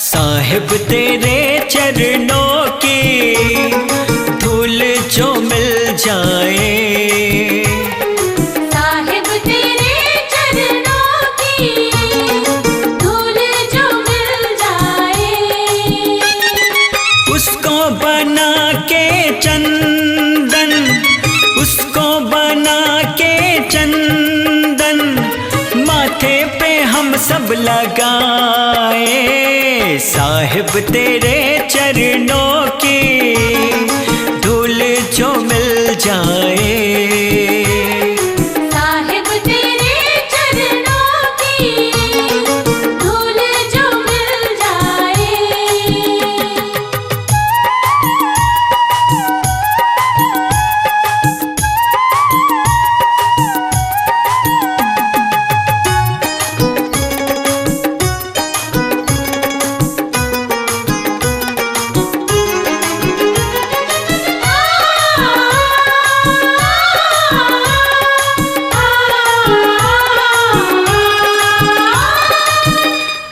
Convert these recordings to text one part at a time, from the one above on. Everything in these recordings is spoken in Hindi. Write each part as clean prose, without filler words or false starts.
साहिब तेरे चरणों की धूल जो मिल जाए, साहिब तेरे चरणों की धूल जो मिल जाए, उसको बना के चंदन, उसको बना के चंदन माथे पे हम सब लगाए। साहिब तेरे चरणों की धूल जो मिल जाए, साहिब तेरे चरणों की धूल जो मिल जाए।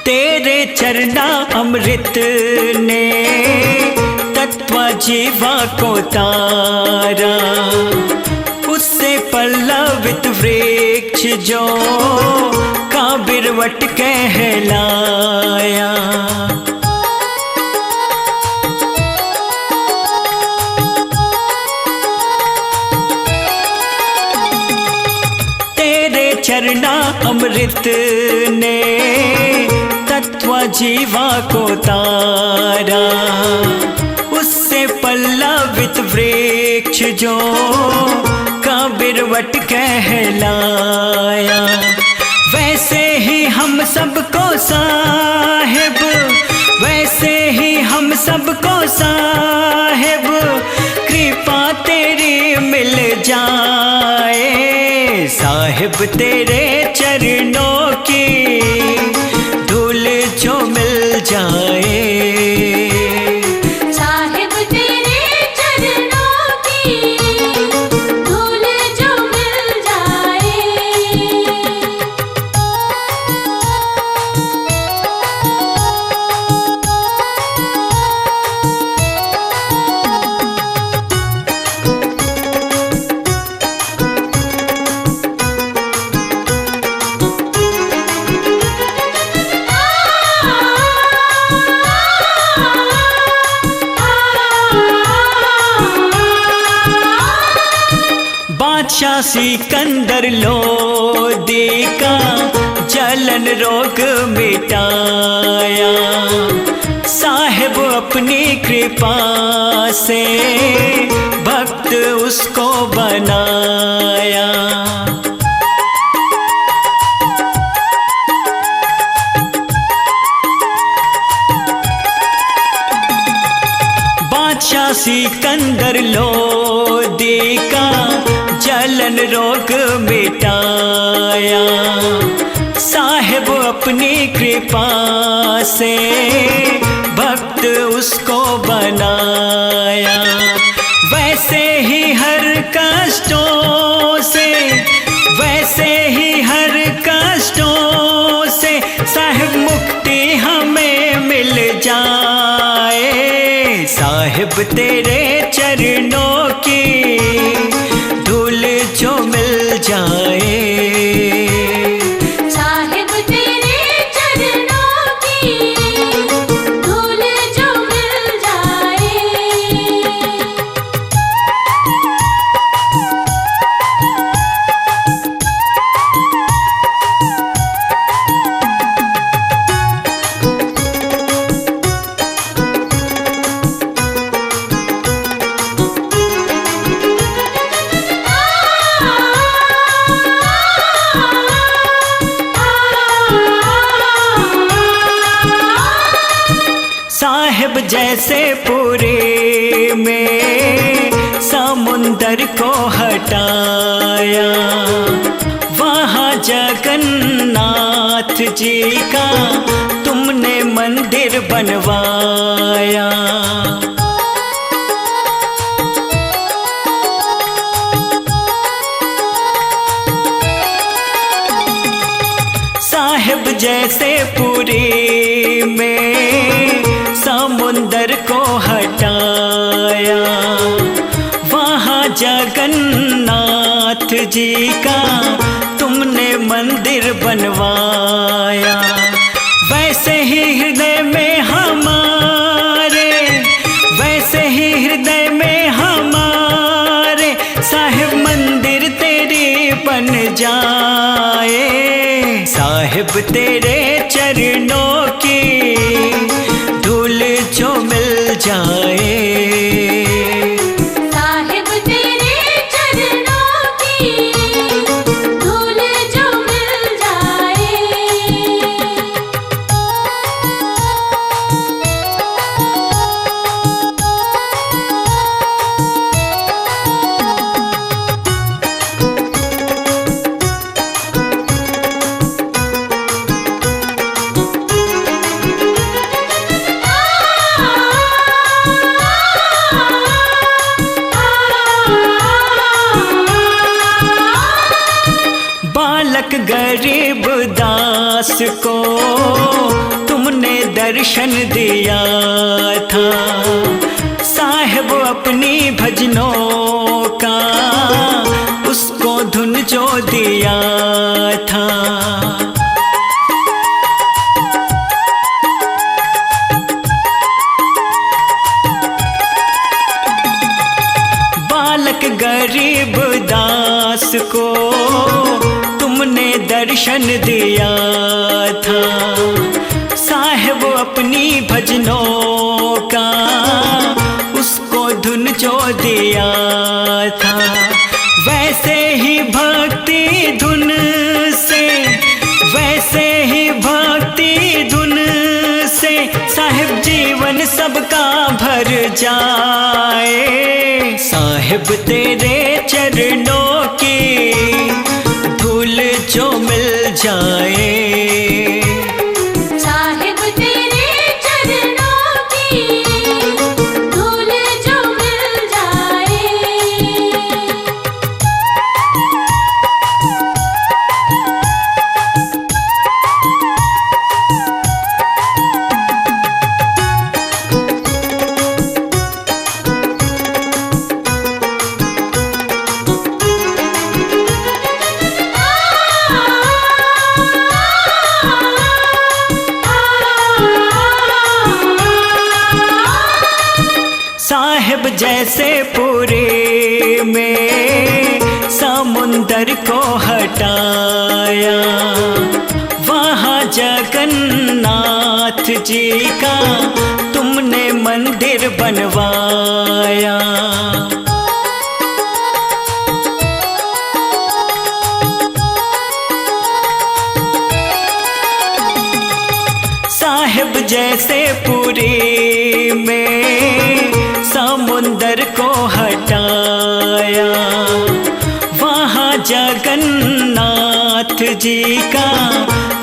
तेरे चरना अमृत ने तत्व जीवा को तारा, उससे पल्लवित वृक्ष जो काबिरवट कहलाया। तेरे चरना अमृत ने तत्व जीवा को तारा, उससे पल्लवित वृक्ष जो काबिरवट कहलाया। वैसे ही हम सबको साहिब, वैसे ही हम सबको साहिब कृपा तेरी मिल जाए। साहिब तेरे चरणों की धूल जो मिल जाए, साहिब तेरे चरणों की धूल जो मिल जाए। बादशाह सिकंदर लोदी का जलन रोग मिटाया। साहिब अपनी कृपा से भक्त उसको बनाया। बादशाह सिकंदर लोदी का जलन रोग मिटाया। साहिब अपनी कृपा से भक्त उसको बनाया। वैसे ही हर कष्टों से, वैसे ही हर कष्टों से साहिब मुक्ति हमें मिल जाए। साहिब तेरे चरणों की धूल जो मिल जाए, साहिब तेरे चरणों की धूल जो मिल जाए। साहिब जैसे पूरे में समुंदर को हटाया, वहाँ जगन्नाथ जी का तुमने मंदिर बनवाया। साहिब जैसे पुरी में समुंदर को हटाया, वहाँ जगन्नाथ जी का तुमने मंदिर बनवाया। वैसे ही हृदय में हमारे, वैसे ही हृदय में हमारे साहिब मंदिर तेरी बन जाए। साहिब तेरे चरणों की धूल जो मिल जाए। साहिब तेरे चरणों की धूल जो मिल जाए। बालक गरीब दास को तुमने दर्शन दिया था। साहिब अपनी भजनों का उसको धुन जो दिया था। बालक गरीब दास को तुमने दर्शन दिया था। साहिब अपनी भजनों का उसको धुन जो दिया था। वैसे ही भक्ति धुन से, वैसे ही भक्ति धुन से साहिब जीवन सबका भर जाए। साहिब तेरे चरणों की धूल जो मिल जाए। साहिब तेरे चरणों की धूल जो मिल जाए। साहिब जैसे पुरी में समुंदर को हटाया, वहाँ जगन्नाथ जी का तुमने मंदिर बनवाया। साहिब जैसे पुरी में समुंदर को हटाया, वहाँ जगन्नाथ जी का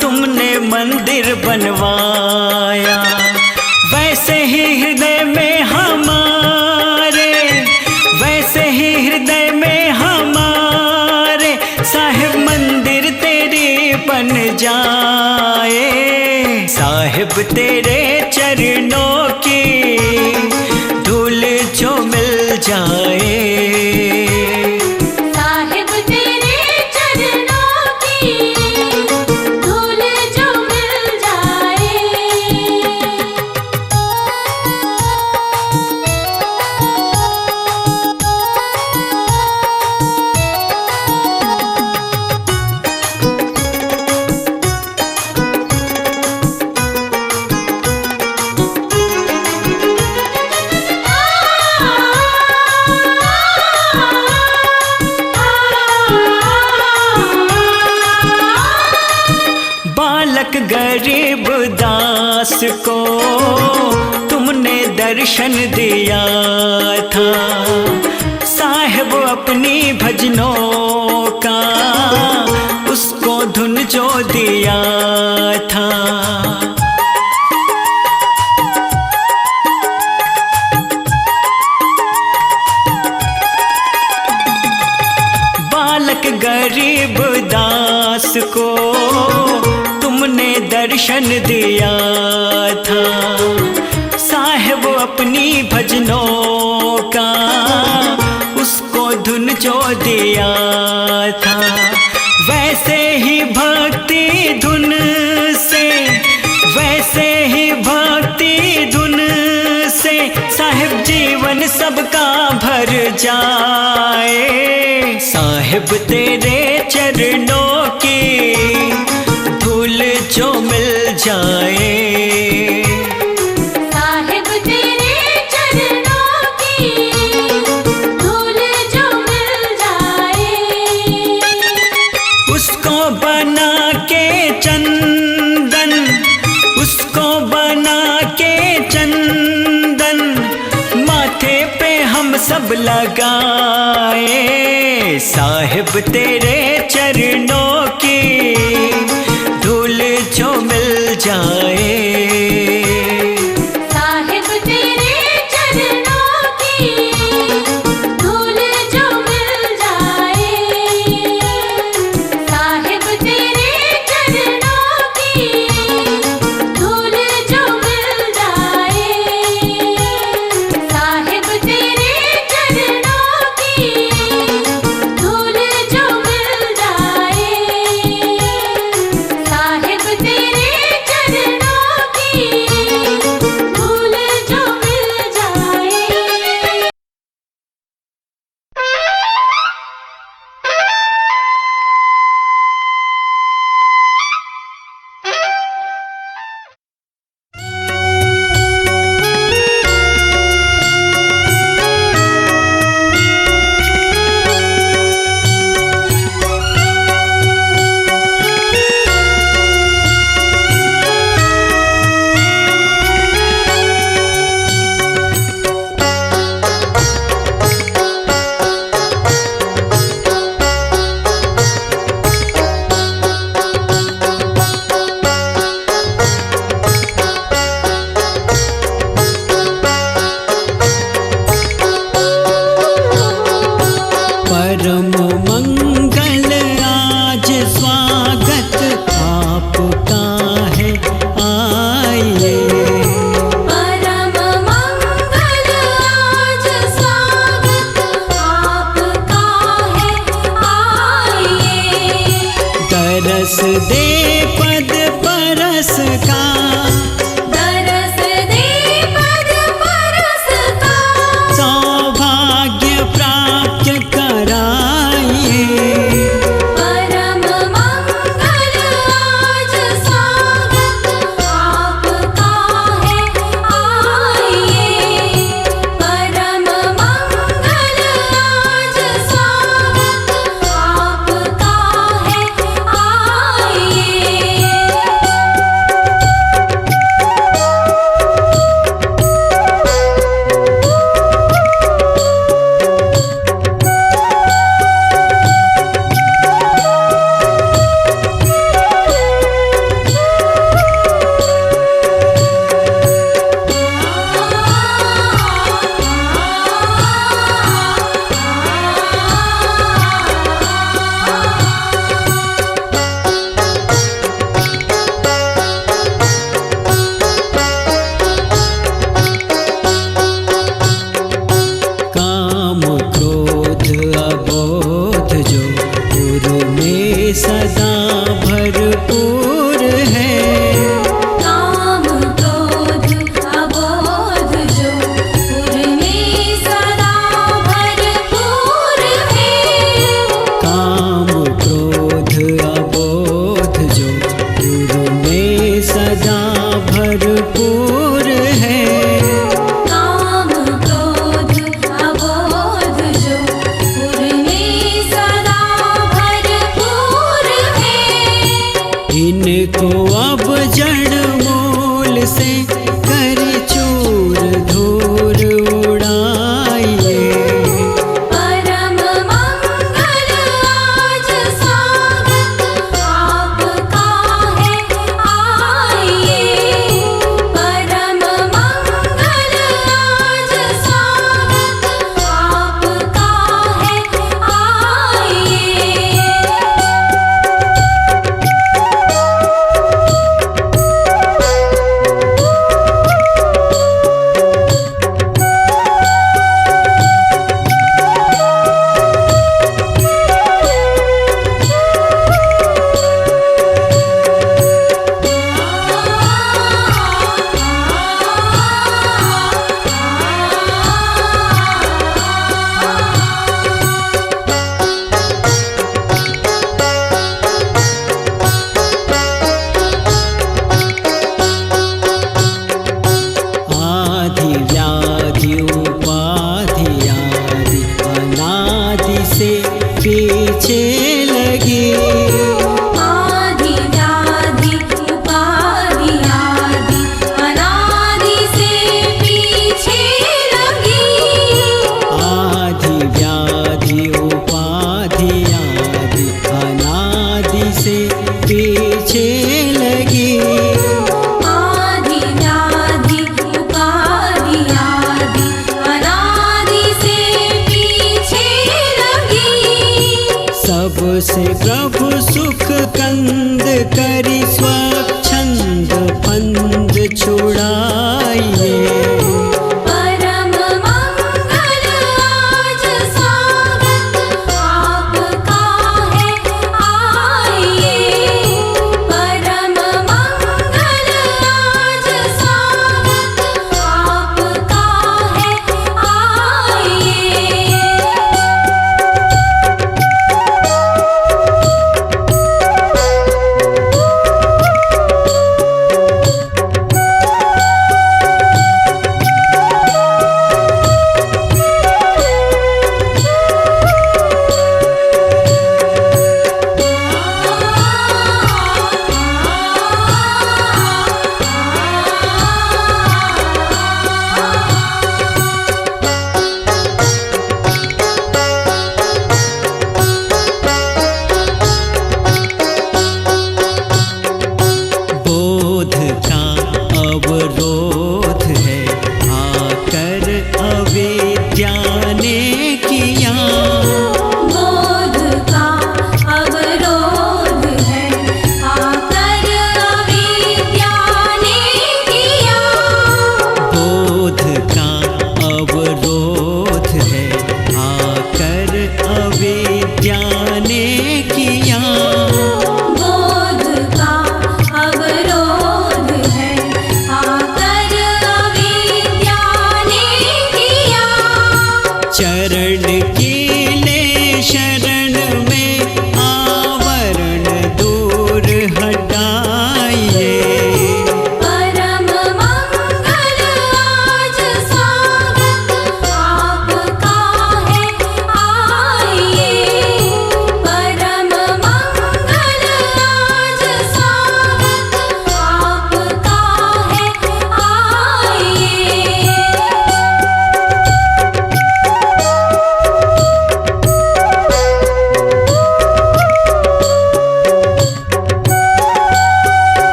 तुमने मंदिर बनवाया। वैसे ही हृदय में हमारे, वैसे ही हृदय में हमारे साहिब मंदिर तेरी बन जाए। साहिब तेरे चरणों की धूल जो मिल जाए। साहिब तेरे चरणों की धूल जो मिल जाए। बालक गरीब दास को तुमने दर्शन दिया था। साहिब अपनी भजनों का उसको धुन जो दिया था। बालक गरीब दास को तुम दर्शन दिया था, साहेब अपनी भजनों का उसको धुन जो दिया था। वैसे ही भक्ति धुन से, वैसे ही भक्ति धुन से साहिब जीवन सबका भर जाए। साहिब तेरे चरणों की धूल जो मिल जाए, साहिब तेरे चरणों की धूल जो मिल जाए। उसको बना के चंदन, उसको बना के चंदन माथे पे हम सब लगाए। साहिब तेरे चरणों की धूल जो मिल जाए, साहिब तेरे चरणों की धूल जो मिल जाए। साहिब तेरे चरणों की धूल जो मिल जाए। साहिब तेरे चरणों की धूल जो मिल जाए। साहिब तेरे चरणों की धूल जो मिल जाए। परम मंगल आज स्वागत आपका है, आइए। परम मंगल आज स्वागत आपका है, आइए। तरस दे पद परस का, दरस दे पद परस का, सौभाग्य प्राप्त कराइए। परम मंगल आज स्वागत आपका है, आइए। परम मंगल आज स्वागत आपका है, आइए।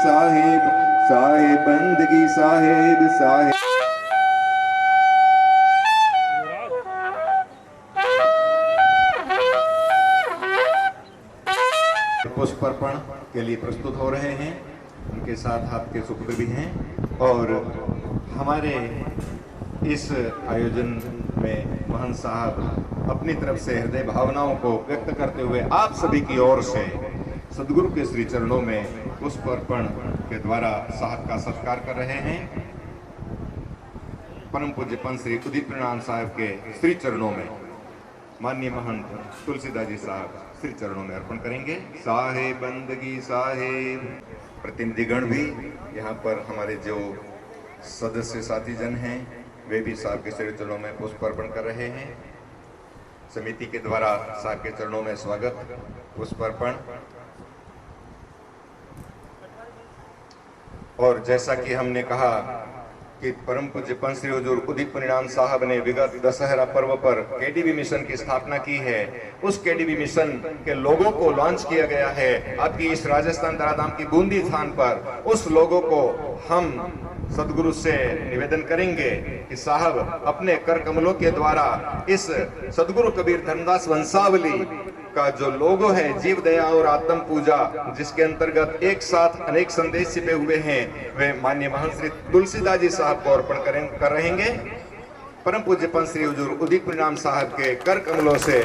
साहेब, साहेब बंदगी साहेब, साहेब। पुष्प अर्पण के लिए प्रस्तुत हो रहे हैं, उनके साथ आपके सुपुत्र भी हैं और हमारे इस आयोजन में महंत साहब अपनी तरफ से हृदय भावनाओं को व्यक्त करते हुए आप सभी की ओर से सदगुरु के श्री चरणों में पुष्प अर्पण के द्वारा साहब का सत्कार कर रहे हैं। परम पूज्य पंत श्री उदित प्रणाम साहब के श्री चरणों में माननीय महंत तुलसीदास जी साहब श्री चरणों में अर्पण करेंगे। साहेब बंदगी साहेब। प्रतिनिधिगण भी यहाँ पर हमारे जो सदस्य साथी जन हैं वे भी साहब के श्री चरणों में पुष्प अर्पण कर रहे हैं। समिति के द्वारा साहब के चरणों में स्वागत पुष्प अर्पण। और जैसा कि हमने कहा कि परम पूज्य पंत श्री हुजूर उदित परिणाम साहब ने विगत दशहरा पर्व पर केडीबी मिशन की स्थापना की है। उस केडीबी मिशन के लोगों को लॉन्च किया गया है आपकी इस राजस्थान धराधाम की बूंदी स्थान पर। उस लोगों को हम सदगुरु से निवेदन करेंगे कि साहब अपने कर कमलों के द्वारा इस सदगुरु कबीर धर्मदास वंशावली का जो लोगो है जीव दया और आत्म पूजा, जिसके अंतर्गत एक साथ अनेक संदेश छिपे हुए हैं, वे माननीय महंत श्री तुलसीदास जी साहब को अर्पण कर रहेंगे। परम पूज्य पंत श्री हुजूर उदित परिणाम साहब के कर कमलों से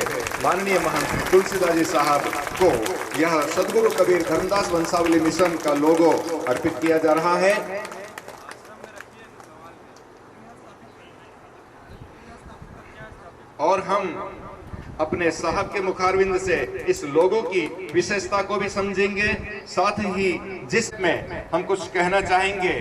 माननीय महंत श्री तुलसीदास जी साहब को यह सदगुरु कबीर धर्मदास वंशावली मिशन का लोगो अर्पित किया जा रहा है। और हम अपने साहब के मुखारविंद से इस लोगों की विशेषता को भी समझेंगे, साथ ही जिसमें हम कुछ कहना चाहेंगे।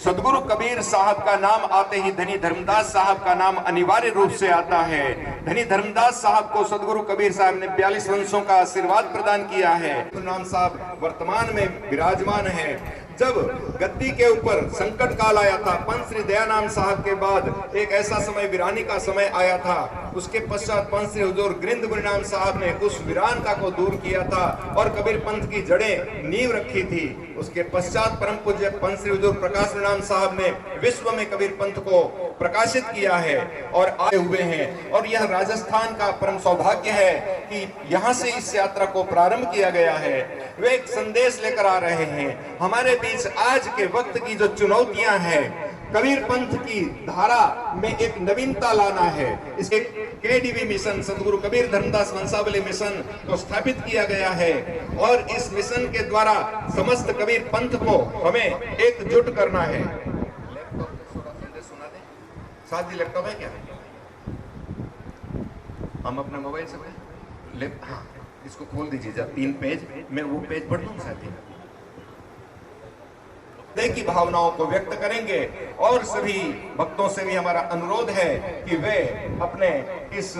सदगुरु कबीर साहब का नाम आते ही धनी धर्मदास साहब का नाम अनिवार्य रूप से आता है। धनी धर्मदास साहब को सदगुरु कबीर साहब ने 42 वंशों का आशीर्वाद प्रदान किया है। नाम साहब वर्तमान में विराजमान है। जब गद्दी के ऊपर संकट काल आया था, पंत श्री दयानाम साहब के बाद एक ऐसा समय वीरानी का समय आया था। उसके पश्चात पंत श्री हुजूर गृंद गुरुनाम साहब ने उस वीरानता को दूर किया था और कबीर पंथ की जड़ें नींव रखी थी। उसके पश्चात परम पूज्य पंत श्री हुजूर प्रकाश गुरुनाम साहब ने विश्व में कबीर पंथ को प्रकाशित किया है और आए हुए हैं। और यह राजस्थान का परम सौभाग्य है कि यहाँ से इस यात्रा को प्रारंभ किया गया है। वे एक संदेश लेकर आ रहे हैं। हमारे बीच आज के वक्त की जो चुनौतियां हैं, कबीर पंथ की धारा में एक नवीनता लाना है। इसके केडीबी मिशन सदगुरु कबीर धर्मदास वंशावली मिशन को स्थापित किया गया है और इस मिशन के द्वारा समस्त कबीर पंथ को हमें एकजुट करना है। साथ जी लैपटॉप है क्या? हम अपना मोबाइल से हाँ, इसको खोल दीजिए 3 पेज, मैं वो पेज पढ़ दूं साथ ही। की भावनाओं को व्यक्त करेंगे और सभी भक्तों से भी हमारा अनुरोध है कि वे अपने इस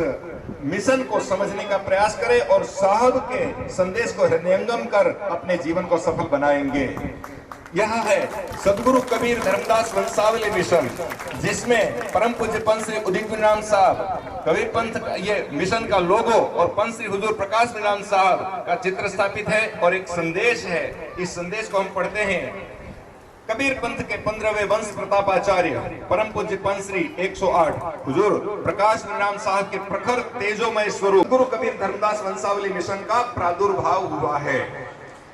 मिशन को समझने का प्रयास करें और साहब के संदेश को हृदयंगम कर अपने जीवन को सफल बनाएंगे। यह है सदगुरु कबीर धर्मदास वंशावली मिशन, जिसमें परम पूज्य पंत श्री उदित गुरुनाम साहब कबीर पंथ का ये मिशन का लोगो और पंत श्री हुजूर प्रकाश गुरुनाम साहब का चित्र स्थापित है और एक संदेश है। इस संदेश को हम पढ़ते हैं। कबीर पंथ के 15वें वंश प्रतापाचार्य परम पूज्य पंत श्री 108 हुजूर प्रकाश गुरुनाम साहब के प्रखर तेजोमय स्वरूप गुरु कबीर धर्मदास वंशावली मिशन का प्रादुर्भाव हुआ है।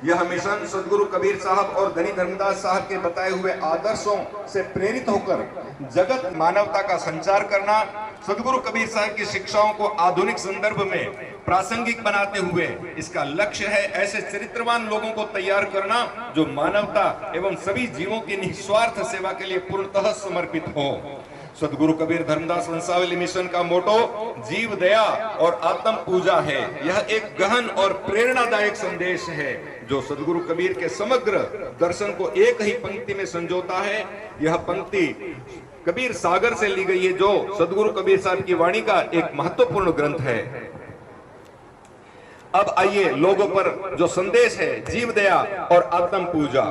यह मिशन सदगुरु कबीर साहब और धनी धर्मदास साहब के बताए हुए आदर्शों से प्रेरित होकर जगत मानवता का संचार करना, सदगुरु कबीर साहब की शिक्षाओं को आधुनिक संदर्भ में प्रासंगिक बनाते हुए इसका लक्ष्य है ऐसे चरित्रवान लोगों को तैयार करना जो मानवता एवं सभी जीवों की निस्वार्थ सेवा के लिए पूर्णतः समर्पित हो। सदगुरु कबीर धर्मदास वंशावली मिशन का मोटो जीव दया और आत्म पूजा है। यह एक गहन और प्रेरणादायक संदेश है जो सदगुरु कबीर के समग्र दर्शन को एक ही पंक्ति में संजोता है। यह पंक्ति कबीर सागर से ली गई है जो सदगुरु कबीर साहब की वाणी का एक महत्वपूर्ण ग्रंथ है। अब आइए लोगों पर जो संदेश है जीव दया और आत्म पूजा,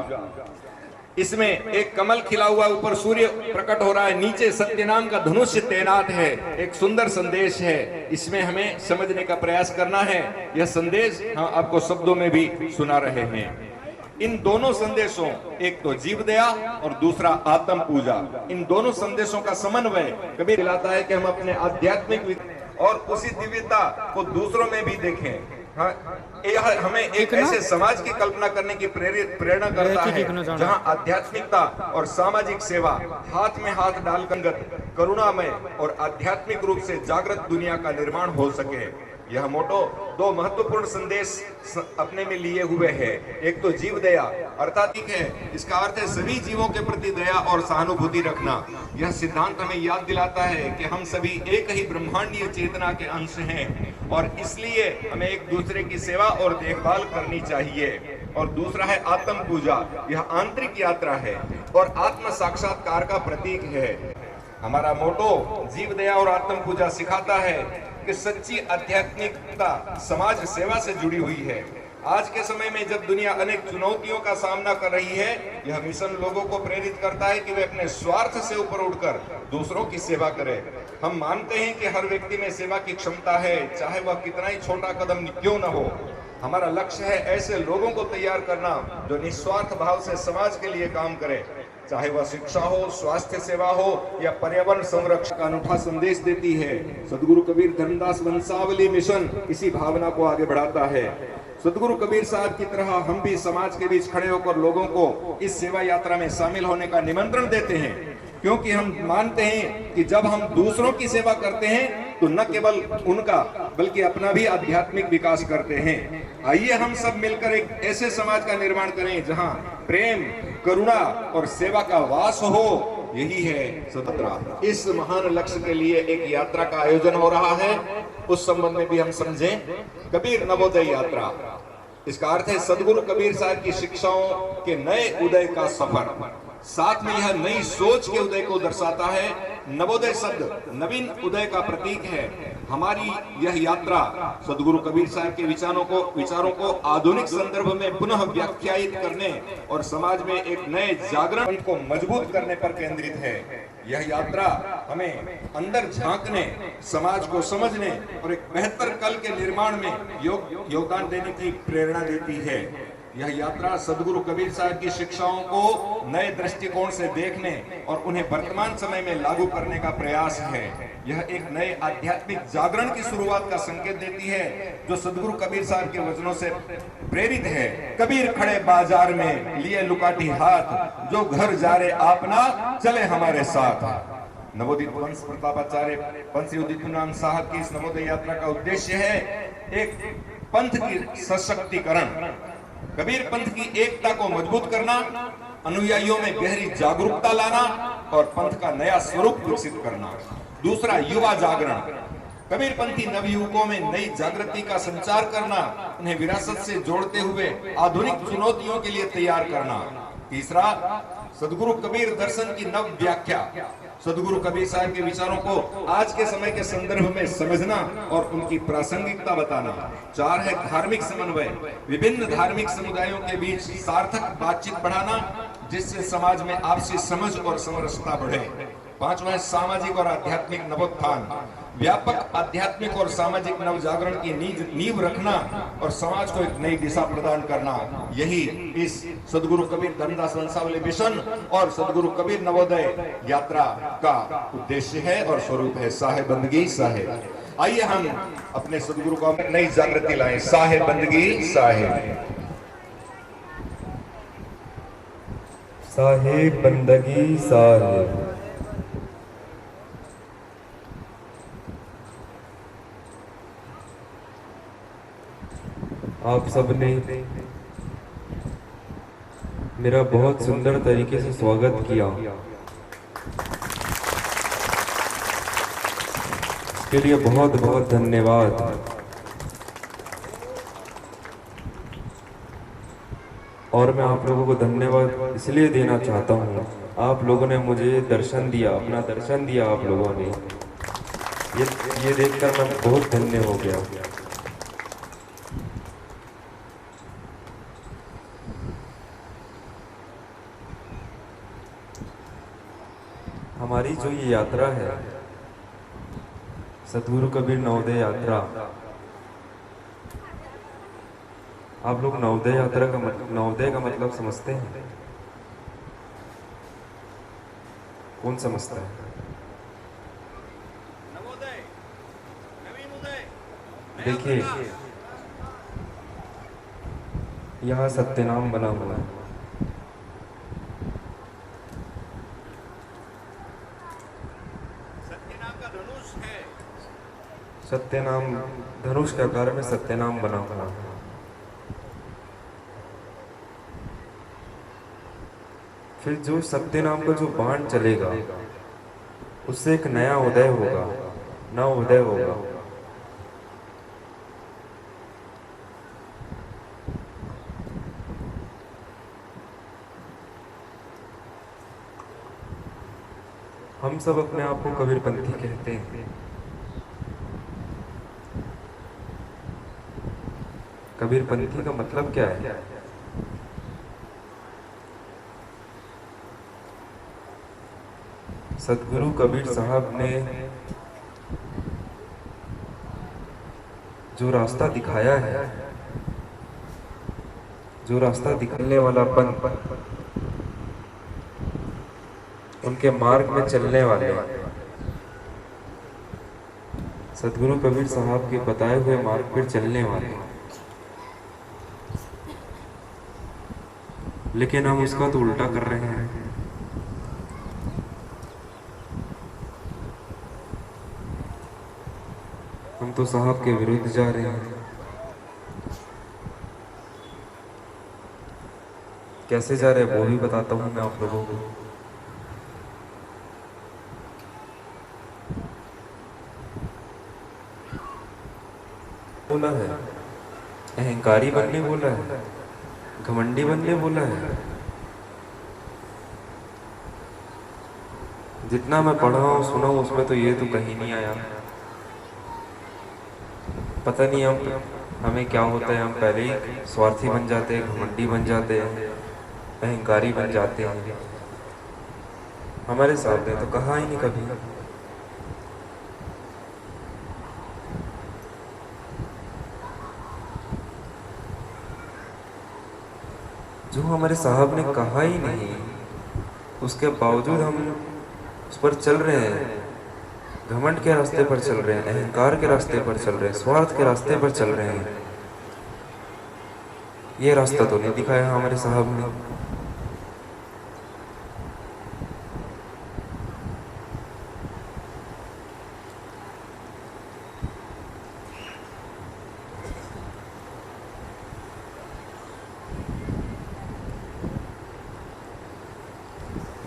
इसमें एक कमल खिला हुआ, ऊपर सूर्य प्रकट हो रहा है, नीचे सत्य नाम का धनुष्य तैनात है। एक सुंदर संदेश है, इसमें हमें समझने का प्रयास करना है। यह संदेश हम आपको शब्दों में भी सुना रहे हैं। इन दोनों संदेशों, एक तो जीव दया और दूसरा आत्म पूजा, इन दोनों संदेशों का समन्वय कबीर दिलाता है कि हम अपने आध्यात्मिक और उसी दिव्यता को दूसरों में भी देखें। हाँ, यह हमें एक ऐसे समाज की कल्पना करने की प्रेरणा करता है जहां आध्यात्मिकता और सामाजिक सेवा हाथ में हाथ डालकर करुणामय और आध्यात्मिक रूप से जागृत दुनिया का निर्माण हो सके। यह मोटो दो महत्वपूर्ण संदेश अपने में लिए हुए है। एक तो जीव दया अर्थात है, इसका अर्थ है सभी जीवों के प्रति दया और सहानुभूति रखना। यह सिद्धांत हमें याद दिलाता है कि हम सभी एक ही ब्रह्मांडीय चेतना के अंश हैं और इसलिए हमें एक दूसरे की सेवा और देखभाल करनी चाहिए। और दूसरा है आत्म पूजा, यह आंतरिक यात्रा है और आत्म साक्षात्कार का प्रतीक है। हमारा मोटो जीव दया और आत्म पूजा सिखाता है कि सच्ची आध्यात्मिकता समाज सेवा से जुड़ी हुई है। आज के समय में जब दुनिया अनेक चुनौतियों का सामना कर रही है, यह मिशन लोगों को प्रेरित करता है कि वे अपने स्वार्थ से ऊपर उठकर दूसरों की सेवा करें। हम मानते हैं कि हर व्यक्ति में सेवा की क्षमता है, चाहे वह कितना ही छोटा कदम क्यों न हो। हमारा लक्ष्य है ऐसे लोगों को तैयार करना जो निस्वार्थ भाव से समाज के लिए काम करें, चाहे वह शिक्षा हो, स्वास्थ्य सेवा हो या पर्यावरण संरक्षण का अनूठा संदेश देती है। सदगुरु कबीर धर्मदास वंशावली मिशन इसी भावना को आगे बढ़ाता है। सदगुरु कबीर साहब की तरह हम भी समाज के बीच खड़े होकर लोगों को इस सेवा यात्रा में शामिल होने का निमंत्रण देते हैं, क्योंकि हम मानते हैं कि जब हम दूसरों की सेवा करते हैं तो न केवल उनका बल्कि अपना भी आध्यात्मिक विकास करते हैं। आइए हम सब मिलकर एक ऐसे समाज का निर्माण करें जहां प्रेम, करुणा और सेवा का वास हो। यही है सदयात्रा। इस महान लक्ष्य के लिए एक यात्रा का आयोजन हो रहा है, उस संबंध में भी हम समझें। कबीर नवोदय यात्रा, इसका अर्थ है सदगुरु कबीर साहब की शिक्षाओं के नए उदय का सफर। साथ में यह नई सोच के उदय को दर्शाता है। नवोदय शब्द नवीन उदय का प्रतीक है। हमारी यह यात्रा सदगुरु कबीर साहब के विचारों को आधुनिक संदर्भ में पुनः व्याख्यायित करने और समाज में एक नए जागरण को मजबूत करने पर केंद्रित है। यह यात्रा हमें अंदर झांकने, समाज को समझने और एक बेहतर कल के निर्माण में योगदान देने की प्रेरणा देती है। यह यात्रा सदगुरु कबीर साहब की शिक्षाओं को नए दृष्टिकोण से देखने और उन्हें वर्तमान समय में लागू करने का प्रयास है। यह एक नए आध्यात्मिक जागरण की शुरुआत का संकेत देती है जो सदगुरु कबीर साहब के वचनों से प्रेरित है। कबीर खड़े बाजार में लिए लुकाठी हाथ, जो घर जा रे आपना चले हमारे साथ। नवोदित वंश प्रतापाचार्य पंथी उदित नाम साहब की इस नवोदय यात्रा का उद्देश्य है एक पंथ की सशक्तिकरण, कबीर पंथ की एकता को मजबूत करना, अनुयायियों में गहरी जागरूकता लाना और पंथ का नया स्वरूप विकसित करना। दूसरा युवा जागरण, कबीर पंथी नवयुवकों में नई जागृति का संचार करना, उन्हें विरासत से जोड़ते हुए आधुनिक चुनौतियों के लिए तैयार करना। तीसरा सदगुरु कबीर दर्शन की नव व्याख्या, सदगुरु कबीर साहब के विचारों को आज के समय के संदर्भ में समझना और उनकी प्रासंगिकता बताना। चार है धार्मिक समन्वय, विभिन्न धार्मिक समुदायों के बीच सार्थक बातचीत बढ़ाना जिससे समाज में आपसी समझ और समरसता बढ़े। पांचवा है सामाजिक और आध्यात्मिक नवोत्थान, व्यापक आध्यात्मिक और सामाजिक नवजागरण की नींव रखना और समाज को एक नई दिशा प्रदान करना। यही इस सदगुरु कबीर धर्मदास वंशावली मिशन और सदगुरु कबीर नवोदय यात्रा का उद्देश्य है और स्वरूप है। साहेब बंदगी साहेब, आइए हम अपने सदगुरु को नई जागृति लाएं। साहेब बंदगी साहेब, साहेब बंदगी साहेब। आप सबने मेरा बहुत सुंदर तरीके से स्वागत किया, इसके लिए बहुत बहुत धन्यवाद। और मैं आप लोगों को धन्यवाद इसलिए देना चाहता हूँ, आप लोगों ने मुझे दर्शन दिया, अपना दर्शन दिया आप लोगों ने, ये देखकर मैं बहुत धन्य हो गया। हमारी जो ये यात्रा है सदगुरु कबीर नवोदय यात्रा, आप लोग नवोदय यात्रा का नवोदय का मतलब समझते हैं? कौन समझता है? देखिए, यहाँ सत्यनाम बना हुआ है। सत्यनाम धनुष के आकार में सत्यनाम बना हुआ है। फिर जो सत्यनाम का जो बाण चलेगा उससे एक नया उदय होगा, नव उदय होगा। हम सब अपने आप को कबीरपंथी कहते हैं। कबीरपंथी का मतलब क्या है? सतगुरु कबीर साहब ने जो रास्ता दिखाया है, जो रास्ता दिखाने वाला पंथ, उनके मार्ग में चलने वाले, सतगुरु कबीर साहब के बताए हुए मार्ग पर चलने वाले, लेकिन हम उसका तो उल्टा कर रहे हैं। हम तो साहब के विरुद्ध जा रहे हैं। कैसे जा रहे हैं वो भी बताता हूं मैं आप लोगों को। बोला है, अहंकारी बनने बोला है, घमंडी बनने बोला है। जितना मैं पढ़ा हूँ सुना हूँ उसमें तो ये तो कहीं नहीं आया। पता नहीं हमें क्या होता है, हम पहले ही स्वार्थी बन जाते हैं, घमंडी बन जाते हैं, अहंकारी बन जाते हैं। हमारे साथ ने तो कहा ही नहीं कभी। जो हमारे साहब ने कहा ही नहीं, उसके बावजूद हम उस पर चल रहे हैं। घमंड के रास्ते पर चल रहे हैं, अहंकार के रास्ते पर चल रहे हैं, स्वार्थ के रास्ते पर चल रहे हैं। ये रास्ता तो नहीं दिखाया हमारे साहब ने।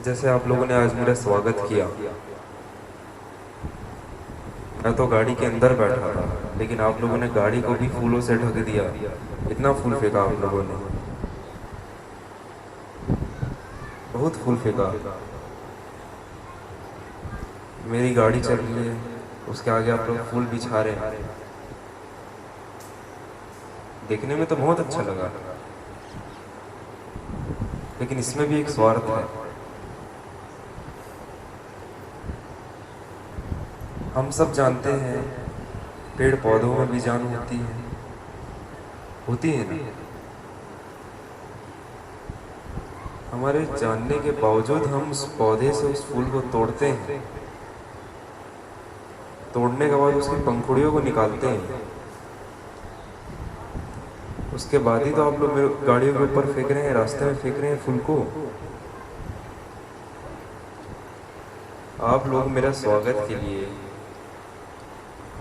जैसे आप लोगों ने आज मेरा स्वागत किया, मैं तो गाड़ी के अंदर बैठा था, लेकिन आप लोगों ने गाड़ी को भी फूलों से ढक दिया। इतना फूल फेंका आप लोगों ने, बहुत फूल फेंका। मेरी गाड़ी चल रही है, उसके आगे आप लोग फूल बिछा रहे हैं। देखने में तो बहुत अच्छा लगा, लेकिन इसमें भी एक स्वार्थ है। हम सब जानते हैं पेड़ पौधों में भी जान होती है ना। हमारे जानने के बावजूद हम उस पौधे से उस फूल को तोड़ते हैं। तोड़ने के बाद उसकी पंखुड़ियों को निकालते हैं। उसके बाद ही तो आप लोग मेरे गाड़ियों के ऊपर फेंक रहे हैं, रास्ते में फेंक रहे हैं फूल को। आप लोग मेरा स्वागत के लिए,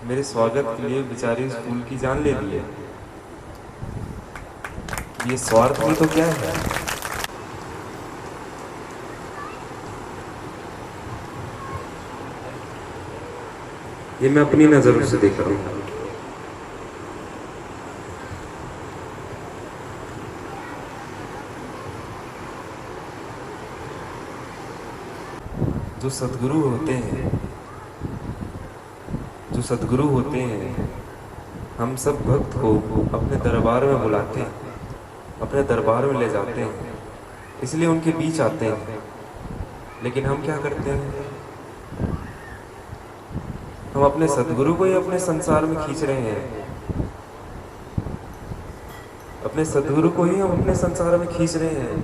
मेरे स्वागत के लिए बेचारी उस फूल की जान ले लिए। ये स्वार्थ ही तो क्या है। ये मैं अपनी नजरों से देख रहा हूँ। जो सद्गुरु होते हैं, जो सद्गुरु होते हैं, हम सब भक्त को अपने दरबार में बुलाते हैं, अपने दरबार में ले जाते हैं, इसलिए उनके बीच आते हैं। लेकिन हम क्या करते हैं, हम अपने सद्गुरु को ही अपने संसार में खींच रहे हैं। अपने सदगुरु को ही हम अपने संसार में खींच रहे हैं।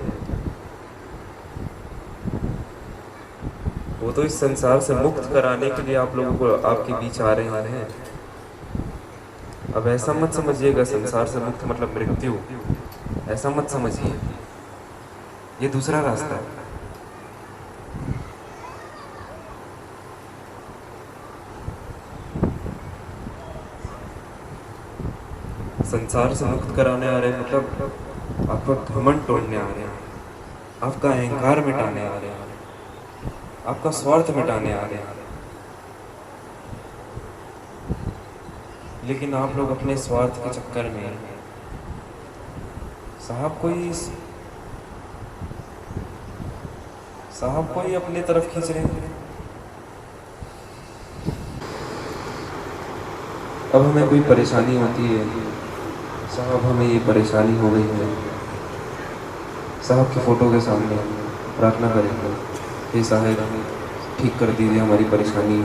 वो तो इस संसार से मुक्त कराने के लिए आप लोगों को आपके बीच आ रहे हैं। अब ऐसा मत समझिएगा संसार से मुक्त मतलब मृत्यु, ऐसा मत समझिए। ये दूसरा रास्ता है। संसार से मुक्त कराने आ रहे हैं मतलब आपका घमंड तोड़ने आ रहे हैं, आपका अहंकार मिटाने आ रहे हैं, आपका स्वार्थ मिटाने आ रहे हैं। लेकिन आप लोग अपने स्वार्थ के चक्कर में साहब को ही अपनी तरफ खींच रहे हैं। अब हमें कोई परेशानी होती है, साहब हमें ये परेशानी हो गई है, साहब की फ़ोटो के सामने प्रार्थना करेंगे, हे साहब ठीक कर दीजिए हमारी परेशानी,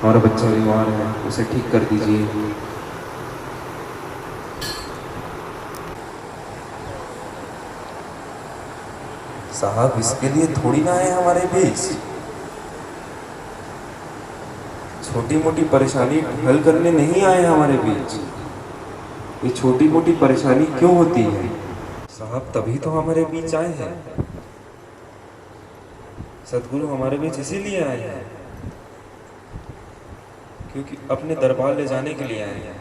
हमारा बच्चा बीमार है उसे ठीक कर दीजिए। साहब इसके लिए थोड़ी ना आए हमारे बीच, छोटी मोटी परेशानी हल करने नहीं आए हमारे बीच। ये छोटी मोटी परेशानी क्यों होती है साहब? तभी तो हमारे बीच आए हैं। सदगुरु हमारे बीच इसीलिए आए हैं क्योंकि अपने दरबार ले जाने के लिए आए हैं।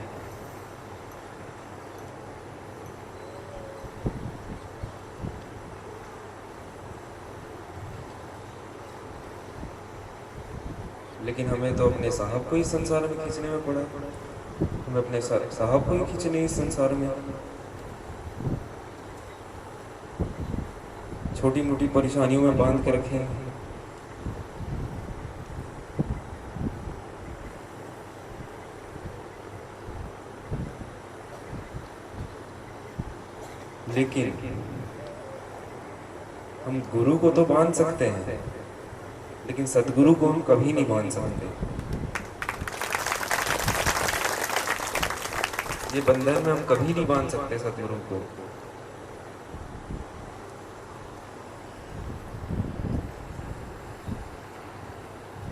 लेकिन हमें तो अपने साहब को ही संसार में खींचने में पड़ा, हमें अपने साहब को ही खींचने इस संसार में। छोटी मोटी परेशानियों में बांध के रखे हैं। लेकिन हम गुरु को तो बांध सकते हैं, लेकिन सदगुरु को हम कभी नहीं बांध सकते। ये बंधन में हम कभी नहीं बांध सकते सदगुरु को।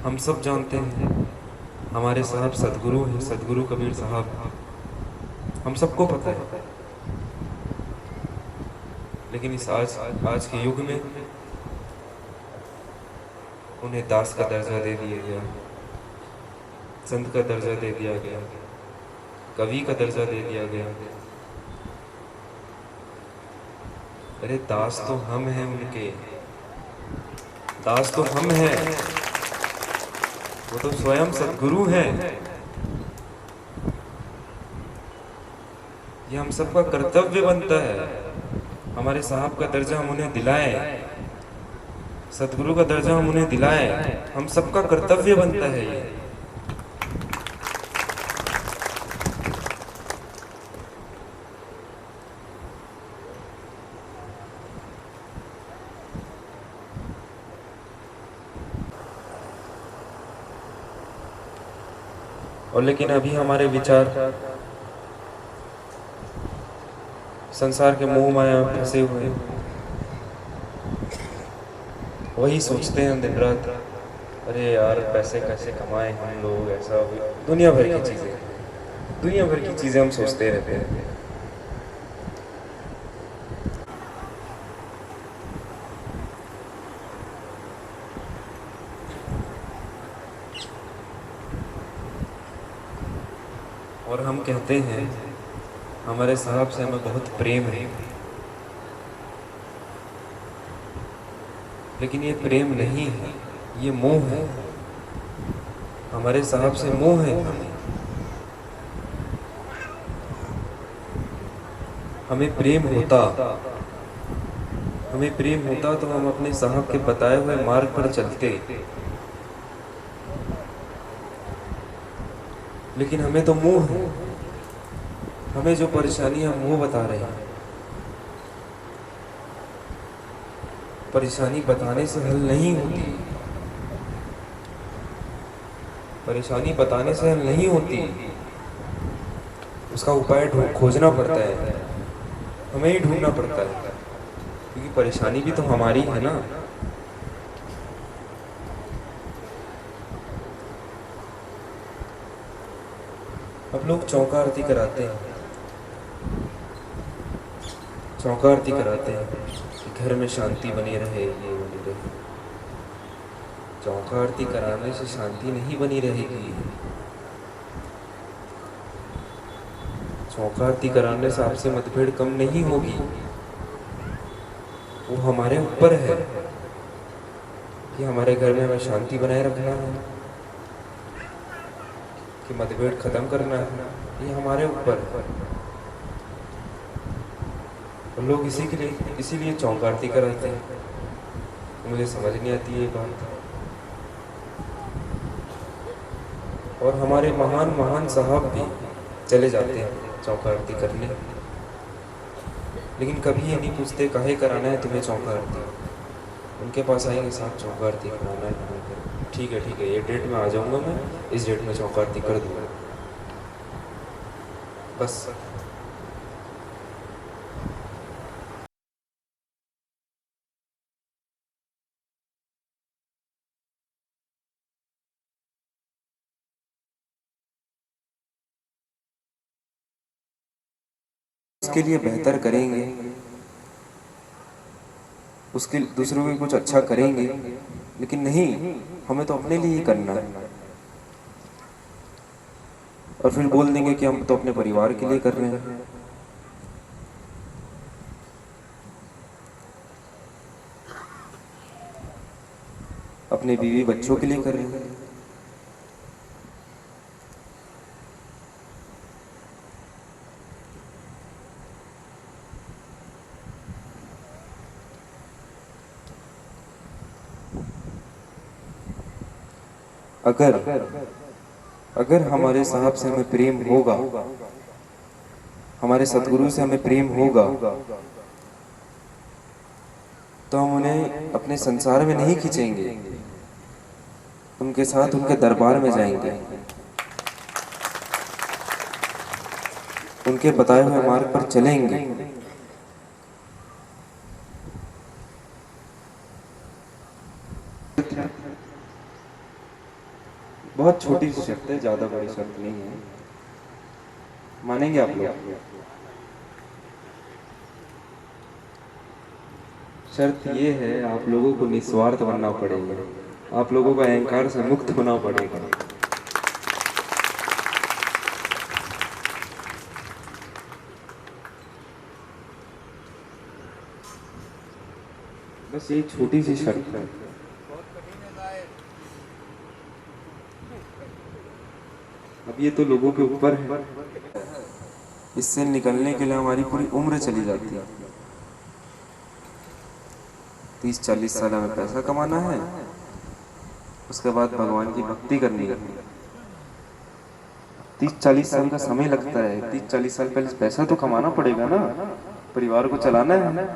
हम सब जानते हैं हमारे साहब सदगुरु हैं, सदगुरु कबीर साहब, हम सबको पता है। लेकिन इस आज के युग में उन्हें दास का दर्जा दे दिया गया, संत का दर्जा दे दिया गया, कवि का दर्जा दे दिया गया। अरे दास तो हम हैं उनके, दास तो हम हैं, वो तो स्वयं सदगुरु हैं। ये हम सबका कर्तव्य बनता है, हमारे साहब का दर्जा हम उन्हें दिलाएं, सदगुरु का दर्जा हम उन्हें दिलाएं, हम सबका कर्तव्य बनता है ये। और लेकिन अभी हमारे विचार संसार के मोह माया में फंसे हुए हैं। वही सोचते हैं दिन रात, अरे यार पैसे कैसे कमाएं हम लोग, ऐसा दुनिया भर की चीज़ें हम सोचते रहते हैं। और हम कहते हैं हमारे साहब से हमें बहुत प्रेम है, लेकिन ये प्रेम नहीं है, ये मोह है। हमारे साहब से मोह है हमें प्रेम होता तो हम अपने साहब के बताए हुए मार्ग पर चलते। लेकिन हमें तो मोह है, हमें जो परेशानी हम वो बता रहे हैं। परेशानी बताने से हल नहीं होती, परेशानी बताने से हल नहीं होती, उसका उपाय खोजना पड़ता है। हमें ही ढूंढना पड़ता है, क्योंकि परेशानी भी तो हमारी है ना। अब लोग चौका आरती कराते हैं, चौका आरती कराते हैं कि घर में शांति बनी रहे, ये बनी रहे। चौका आरती कराने से शांति नहीं बनी रहेगी। चौका आरती कराने से आपसे मतभेद कम नहीं होगी। वो हमारे ऊपर है कि हमारे घर में हमें शांति बनाए रखना है कि मतभेद खत्म करना है, ये हमारे ऊपर है। और लोग इसीलिए चौका आरती कराते हैं। तो मुझे समझ नहीं आती ये बात। और हमारे महान महान साहब भी चले जाते हैं चौका आरती करने, लेकिन कभी ये नहीं पूछते काहे कराना है तुम्हें चौका आरती। उनके पास आएंगे, साहब चौका आरती कराना है। ठीक है, ये डेट में आ जाऊंगा, मैं इस डेट में चौका आरती कर दूंगा, बस। उसके लिए बेहतर करेंगे, उसके दूसरों के कुछ अच्छा करेंगे, लेकिन नहीं, हमें तो अपने लिए ही करना है। और फिर बोल देंगे कि हम तो अपने परिवार के लिए कर रहे हैं। अपने बीवी बच्चों के लिए कर रहे हैं। अगर हमारे साहब से हमें प्रेम होगा, हमारे सतगुरु से हमें प्रेम होगा, तो हम उन्हें अपने संसार में नहीं खींचेंगे, उनके साथ उनके दरबार में जाएंगे, उनके बताए हुए मार्ग पर चलेंगे। बहुत छोटी सी शर्त है, ज्यादा बड़ी शर्त नहीं है, मानेंगे आप लोग? शर्त ये है, आप लोगों को निस्वार्थ बनना पड़ेगा, आप लोगों को अहंकार से मुक्त होना पड़ेगा। बस ये छोटी सी शर्त है। अब ये तो लोगों के ऊपर है। इससे निकलने के लिए हमारी पूरी उम्र चली जाती है। 30-40 साल हमें पैसा कमाना है, उसके बाद भगवान की भक्ति करनी है। 30-40 साल का समय लगता है। 30-40 साल पहले पैसा तो कमाना पड़ेगा ना, परिवार को चलाना है,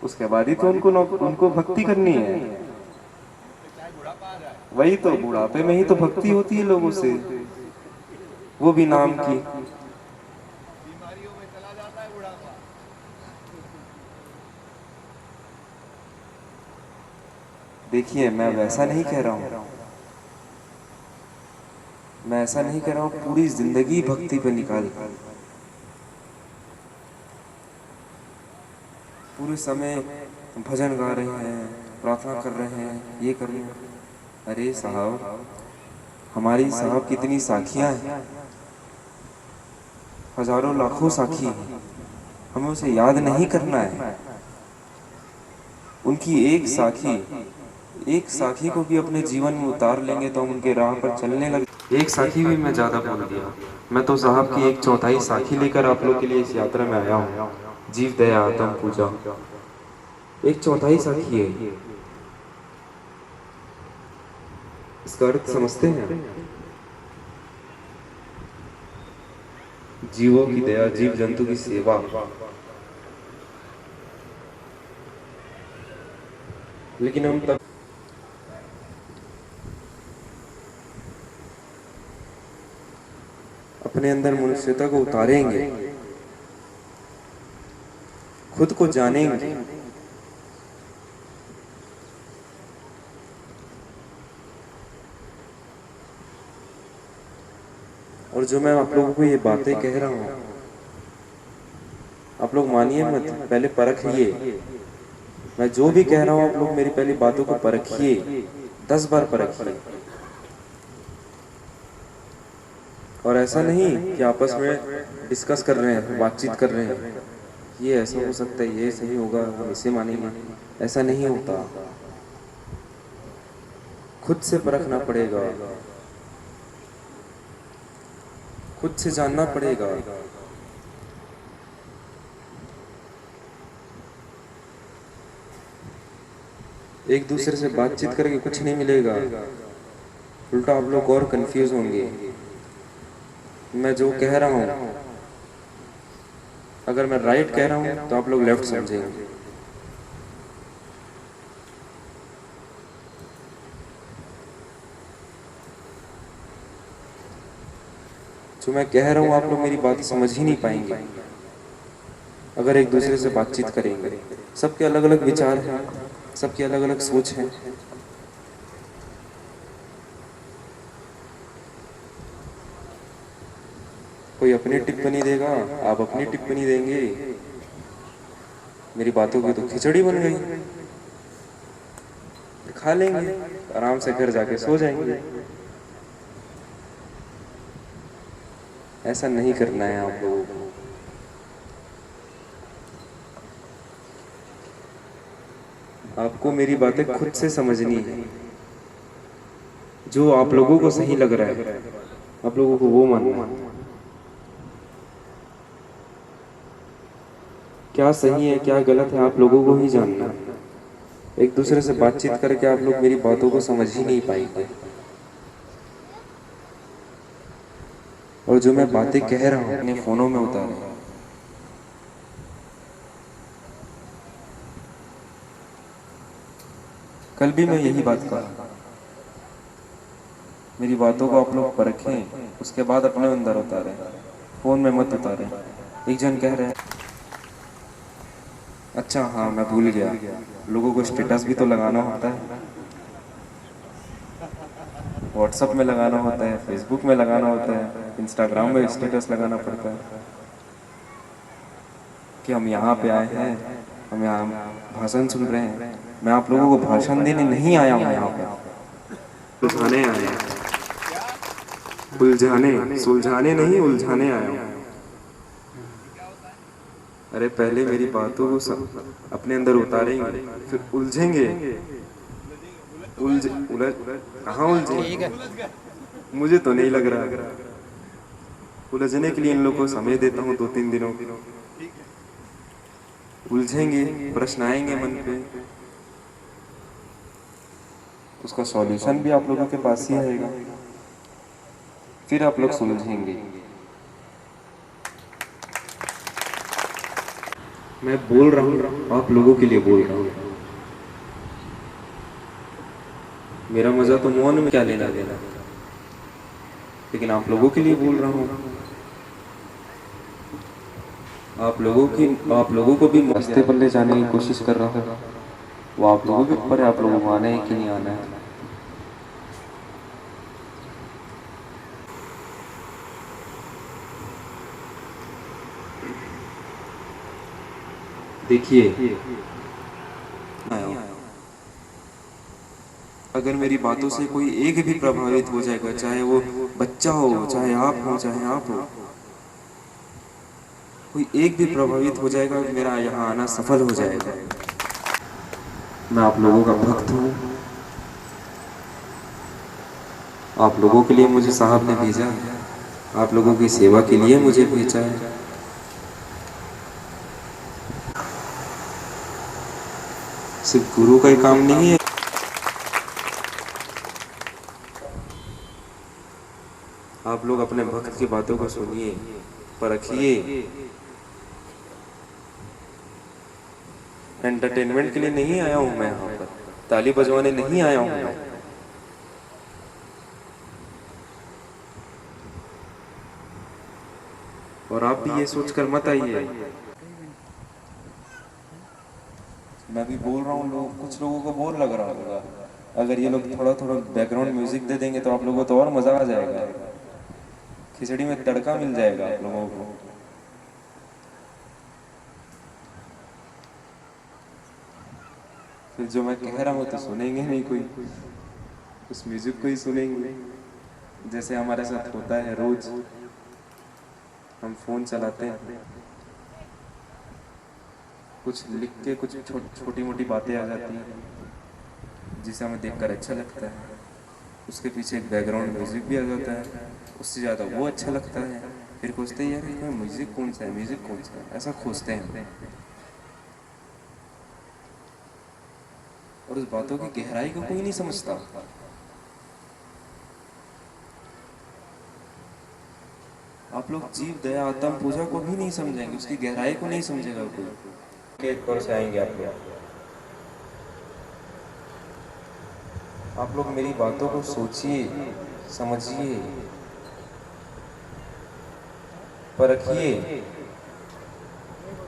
उसके बाद ही तो उनको भक्ति करनी है। वही तो, बुढ़ापे में ही तो भक्ति होती है लोगों से, वो भी नाम की। देखिए, मैं वैसा नहीं कह रहा हूं, मैं ऐसा नहीं कह रहा हूं पूरी जिंदगी भक्ति पे निकाल, पूरे समय भजन गा रहे हैं, प्रार्थना कर रहे हैं, ये कर रहे हैं। अरे साहब, हमारी साहब कितनी साखियां हैं, हजारों लाखों साखी हैं, हमें उसे याद नहीं करना है। उनकी एक साखी को भी अपने जीवन में उतार लेंगे तो हम उनके राह पर चलने लगे। एक साखी भी मैं ज्यादा बोल दिया, मैं तो साहब की 1/4 साखी लेकर आप लोग के लिए इस यात्रा में आया हूँ। जीव दया आत्म पूजा 1/4 साखी है। इसका अर्थ समझते हैं? जीवों की दया, जीव जंतु की सेवा। लेकिन हम तब अपने अंदर मनुष्यता को उतारेंगे खुद को जानेंगे, और जो मैं आप लोगों को ये बातें कह रहा हूँ, आप लोग मानिए मत, पहले परखिए। मैं जो भी कह रहा हूँ आप लोग मेरी पहली बातों को परखिए, 10 बार परखिए। और ऐसा नहीं कि आपस में डिस्कस कर रहे हैं, बातचीत कर रहे हैं, ये ऐसा हो सकता है, ये सही होगा, हम इसे मानेंगे, ऐसा नहीं होता। खुद से परखना पड़ेगा, खुद से जानना पड़ेगा। एक दूसरे से बातचीत करके कुछ नहीं मिलेगा, उल्टा आप लोग और कंफ्यूज होंगे। मैं जो कह रहा हूँ, अगर मैं राइट कह रहा हूँ तो आप लोग लेफ्ट समझेंगे। जो मैं कह रहा हूँ आप लोग मेरी बात समझ ही नहीं पाएंगे अगर एक दूसरे से बातचीत करेंगे। सबके अलग अलग विचार हैं, सबकी अलग अलग सोच है। कोई अपनी टिप्पणी देगा, आप अपनी टिप्पणी देंगे, मेरी बातों की तो खिचड़ी बन गई। खा लेंगे, आराम से घर जाके सो जाएंगे। ऐसा नहीं करना है आप लोगों को। आपको मेरी बातें खुद से समझनी है। जो आप लोगों को सही लग रहा है आप लोगों को वो मानना है। क्या सही है क्या गलत है आप लोगों को ही जानना है। एक दूसरे से बातचीत करके आप लोग मेरी बातों को समझ ही नहीं पाएंगे। और जो मैं बातें कह रहा हूँ अपने फोनों में उतारे। कल भी मैं यही बात कहा, मेरी बातों को आप लोग परखें, उसके बाद अपने अंदर उतारें, फोन में मत उतारें। एक जन कह रहे हैं, अच्छा हाँ मैं भूल गया, लोगों को स्टेटस भी तो लगाना होता है, व्हाट्सएप में लगाना होता है, फेसबुक में लगाना होता है, इंस्टाग्राम में स्टेटस लगाना पड़ता है कि हम यहाँ पे आए हैं, हम यहाँ भाषण सुन रहे हैं। मैं आप लोगों को भाषण देने नहीं आया हूँ, यहाँ पे उलझाने आया हूँ। उलझाने, सुलझाने नहीं, उलझाने आया हूँ। अरे पहले मेरी बातों को सब अपने अंदर उतारेंगे, फिर उलझेंगे। कहाँ उलझे? मुझे तो नहीं लग रहा। उलझने के लिए इन लोगों को समय देता हूँ 2-3 दिनों। उलझेंगे, प्रश्न आएंगे मन पे, उसका सॉल्यूशन भी आप लोगों के पास ही आएगा, फिर आप लोग सुलझेंगे। मैं बोल रहा हूँ आप लोगों के लिए बोल रहा हूँ। मेरा मजा तो मौन में क्या लेना देना, लेकिन आप लोगों के लिए बोल रहा हूँ। आप लोगों को भी रास्ते पर ले जाने की कोशिश कर रहा हूँ। वो आप लोगों के ऊपर है, आप लोगों को आना है कि नहीं आना है। देखिए, अगर मेरी बातों से कोई एक भी प्रभावित हो जाएगा, चाहे वो बच्चा हो, चाहे आप हो, कोई एक भी प्रभावित हो जाएगा, मेरा यहाँ आना सफल हो जाएगा। मैं आप लोगों का भक्त हूँ। आप लोगों के लिए मुझे साहब ने भेजा, आप लोगों की सेवा के लिए मुझे भेजा है। सिर्फ गुरु का ही काम नहीं है। आप लोग अपने भक्त की बातों को सुनिए, परखिए। एंटरटेनमेंट के लिए नहीं आया हूं मैं यहाँ पर, ताली बजवाने नहीं आया हूं मैं। और आप भी ये सोचकर मत आइए मैं भी बोल रहा हूँ, लोग कुछ लोगों को बोर लग रहा होगा। अगर ये लोग थोड़ा थोड़ा बैकग्राउंड म्यूजिक दे देंगे तो आप लोगों को तो और मज़ा आ जाएगा, खिचड़ी में तड़का मिल जाएगा आप लोगों को। फिर जो मैं कह रहा हूँ तो सुनेंगे नहीं कोई, उस म्यूजिक को ही सुनेंगे। जैसे हमारे साथ होता है रोज, हम फोन चलाते हैं, कुछ लिख के कुछ छोटी मोटी बातें आ जाती हैं जिसे हमें देखकर अच्छा लगता है, उसके पीछे एक बैकग्राउंड म्यूजिक भी आ जाता है, उससे ज़्यादा वो अच्छा लगता है। फिर खोजते हैं यार इसमें म्यूजिक कौन सा है, म्यूजिक कौन सा है, ऐसा खोजते हैं। और उस बातों की गहराई को कोई नहीं समझता। आप लोग जीव दया आत्म पूजा को भी नहीं समझेंगे, उसकी गहराई को नहीं समझेगा कोई। एक और से आएंगे आप लोग मेरी बातों को सोचिए, समझिए, परखिए,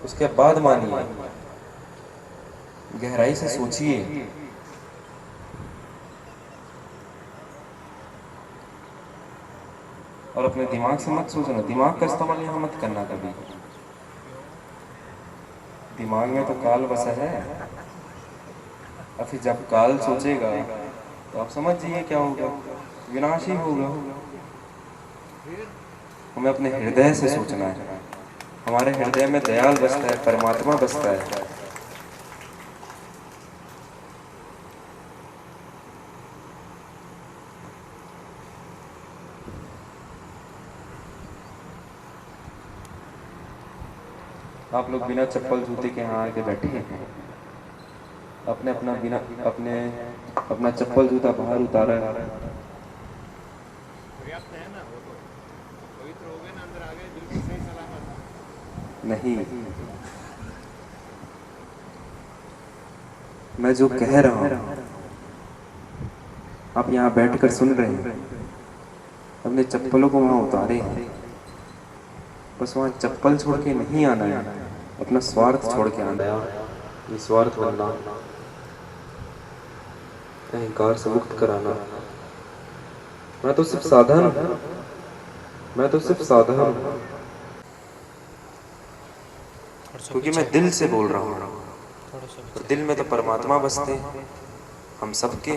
उसके बाद मानिए, गहराई से सोचिए। और अपने दिमाग से मत सोचना, दिमाग का इस्तेमाल यहाँ मत करना कभी। दिमाग में तो काल बसा है, और फिर जब काल सोचेगा तो आप समझ जाइए क्या होगा, विनाश ही होगा। हमें अपने हृदय से सोचना है। हमारे हृदय में दयाल बसता है, परमात्मा बसता है। आप लोग बिना चप्पल जूते के यहाँ आके बैठे हैं, अपना चप्पल जूता बाहर उतारा है। नहीं, मैं जो कह रहा हूँ आप यहाँ बैठकर सुन रहे हैं। अपने चप्पलों को वहाँ उतारे हैं, बस वहाँ चप्पल छोड़ के नहीं आना है, अपना स्वार्थ छोड़ के आना है। ये स्वार्थ बनना, अहंकार से मुक्त कराना। मैं तो सिर्फ साधन हूँ, क्योंकि मैं दिल से बोल रहा हूँ। और दिल में तो परमात्मा बसते हैं, हम सबके।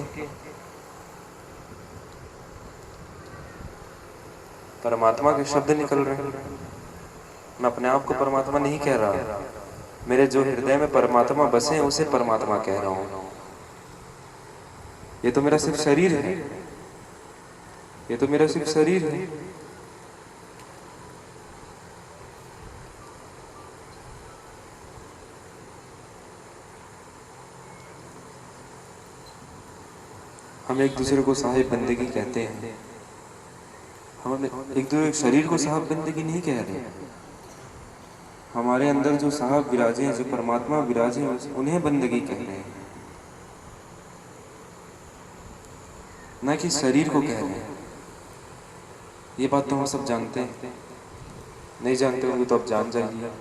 परमात्मा के शब्द निकल रहे हैं। मैं अपने आप को परमात्मा नहीं कह रहा, मेरे जो हृदय में परमात्मा बसे हैं उसे परमात्मा कह रहा हूँ। ये तो मेरा सिर्फ शरीर है, ये तो मेरा सिर्फ शरीर है। हम एक दूसरे को साहिब बंदगी कहते हैं, हम एक दूसरे शरीर को साहब बंदगी नहीं कह रहे। हमारे अंदर जो साहब विराजे हैं, जो परमात्मा विराजे हैं, उन्हें बंदगी कह रहे हैं, न कि शरीर को कह रहे हैं। ये बात तो हम सब जानते हैं। नहीं जानते होंगे तो अब जान जाइए,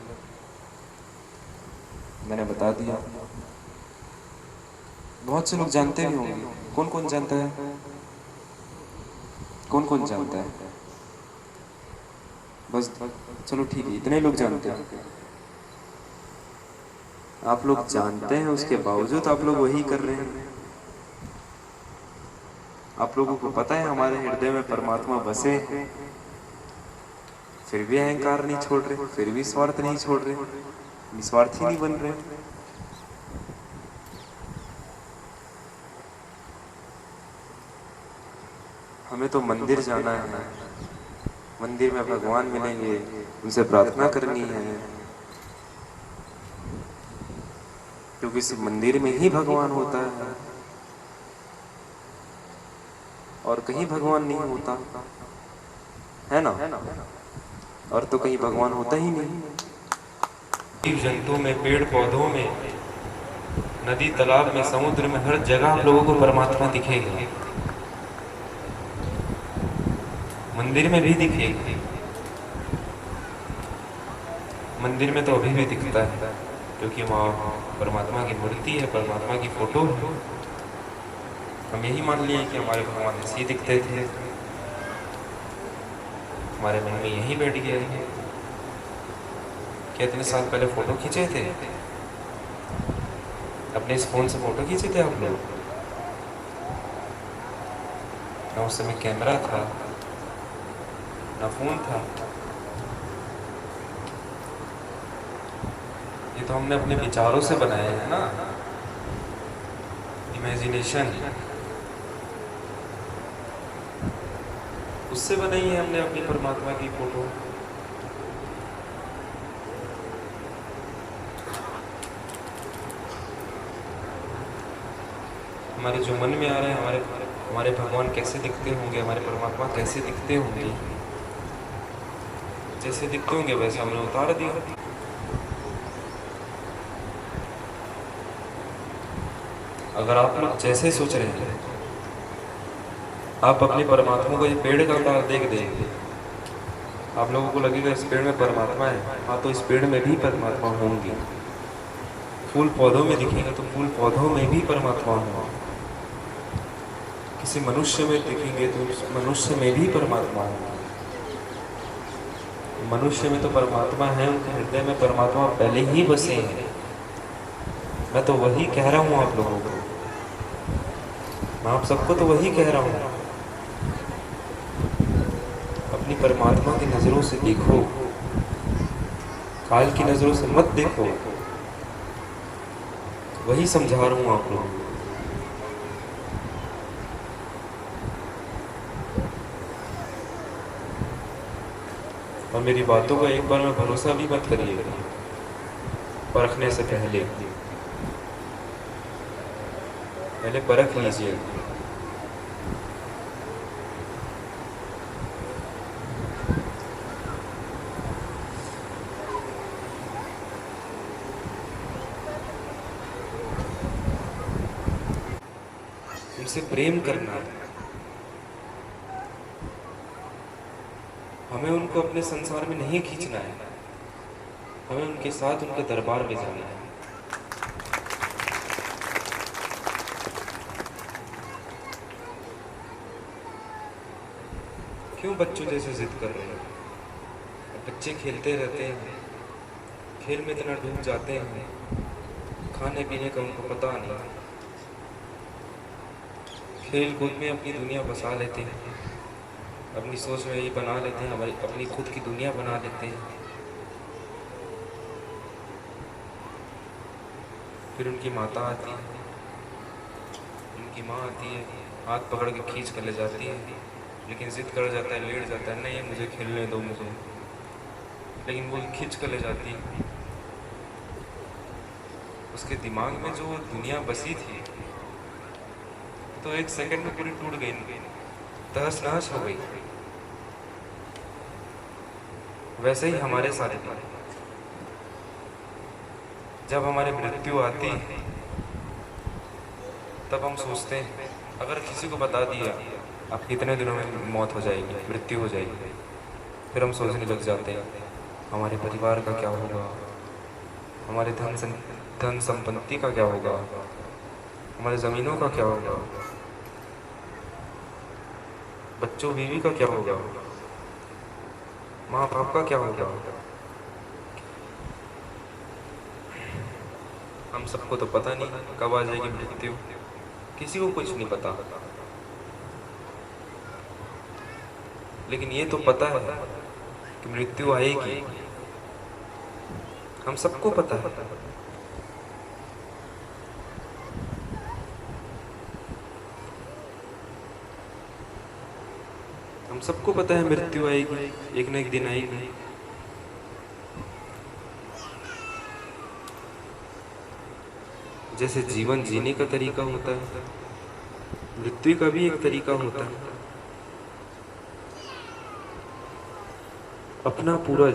मैंने बता दिया। बहुत से लोग जानते भी होंगे। कौन कौन जानता है? कौन कौन जानता है? बस चलो ठीक है, इतने लोग जानते हैं। आप लोग जानते हैं, उसके बावजूद आप लोग वही कर रहे हैं। आप लोगों को पता है हमारे हृदय में परमात्मा बसे हैं, फिर भी अहंकार नहीं छोड़ रहे, फिर भी स्वार्थ नहीं छोड़ रहे, निस्वार्थी नहीं बन रहे। हमें तो मंदिर जाना है, मंदिर में भगवान मिलेंगे, उनसे प्रार्थना करनी है, क्योंकि सिर्फ मंदिर में ही भगवान होता है और कहीं भगवान नहीं होता है ना। और तो कहीं भगवान होता ही नहीं। जीव जंतु में, पेड़ पौधों में, नदी तालाब में, समुद्र में, हर जगह आप लोगों को परमात्मा दिखेगा। मंदिर में भी दिखेगा, मंदिर में तो अभी भी दिखता है। क्योंकि वहाँ परमात्मा की मूर्ति है, परमात्मा की फोटो है। हम यही मान लिए कि हमारे भगवान ऐसे ही दिखते थे, हमारे मन में यही बैठ गया है। क्या इतने साल पहले फोटो खींचे थे? अपने इस फोन से फोटो खींचे थे आप लोग? ना उस समय कैमरा था, ना फोन था। ये तो हमने अपने विचारों से बनाया है ना, इमेजिनेशन, उससे बनाई है हमने अपनी परमात्मा की फोटो। हमारे जो मन में आ रहे हैं, हमारे भगवान कैसे दिखते होंगे, हमारे परमात्मा कैसे दिखते होंगे, जैसे दिखते होंगे वैसे हमने उतार दिया। अगर आप लोग जैसे सोच रहे हैं, आप अपने परमात्मा को ये पेड़ का आकार देख देंगे, आप लोगों को लगेगा इस पेड़ में परमात्मा है। हाँ, तो इस पेड़ में भी परमात्मा होंगे। फूल पौधों में दिखेंगे तो फूल पौधों में भी परमात्मा होंगे। किसी मनुष्य में दिखेंगे तो उस मनुष्य में भी परमात्मा होंगे। मनुष्य में तो परमात्मा है, उनके हृदय में परमात्मा पहले ही बसे हैं। मैं तो वही कह रहा हूँ आप लोगों को, मैं आप सबको तो वही कह रहा हूँ। अपनी परमात्मा की नजरों से देखो, काल की नजरों से मत देखो। वही समझा रहा हूँ आप लोगों को। और मेरी बातों का एक बार में भरोसा भी मत करिएगा परखने से पहले परख लीजिए। उनसे प्रेम करना है, हमें उनको अपने संसार में नहीं खींचना है, हमें उनके साथ उनके दरबार में जाना है। क्यों बच्चों जैसे जिद कर रहे हैं? बच्चे खेलते रहते हैं, खेल में इतना डूब जाते हैं, खाने पीने का उनको पता नहीं। खेल कूद में अपनी दुनिया बसा लेते हैं, अपनी सोच में यही बना लेते हैं, हमारी अपनी खुद की दुनिया बना लेते हैं। फिर उनकी माता आती है, उनकी माँ आती है, हाथ पकड़ के खींच कर ले जाती है, लेकिन जिद कर जाता है, लेट जाता है, नहीं मुझे खेलने दो मुझे, लेकिन वो खींच कर ले जाती है। उसके दिमाग में जो दुनिया बसी थी तो एक सेकंड में पूरी टूट गई, तहस नहस हो गई। वैसे ही हमारे साथ भी जब हमारी मृत्यु आती है तब हम सोचते हैं, अगर किसी को बता दिया आप कितने दिनों में मौत हो जाएगी, मृत्यु हो जाएगी, फिर हम सोचने लग जाते हैं हमारे परिवार का क्या होगा, हमारे धन संपत्ति का क्या होगा, हमारे ज़मीनों का क्या होगा, बच्चों बीवी का क्या होगा, माँ बाप का क्या होगा। हम सबको तो पता नहीं कब आ जाएगी मृत्यु, किसी को कुछ नहीं पता, लेकिन ये तो पता है कि मृत्यु आएगी, हम सबको पता है। हम सबको पता है मृत्यु आएगी, एक न एक दिन आएगी। जैसे जीवन जीने का तरीका होता है, मृत्यु का भी एक तरीका होता है। अपना पूरा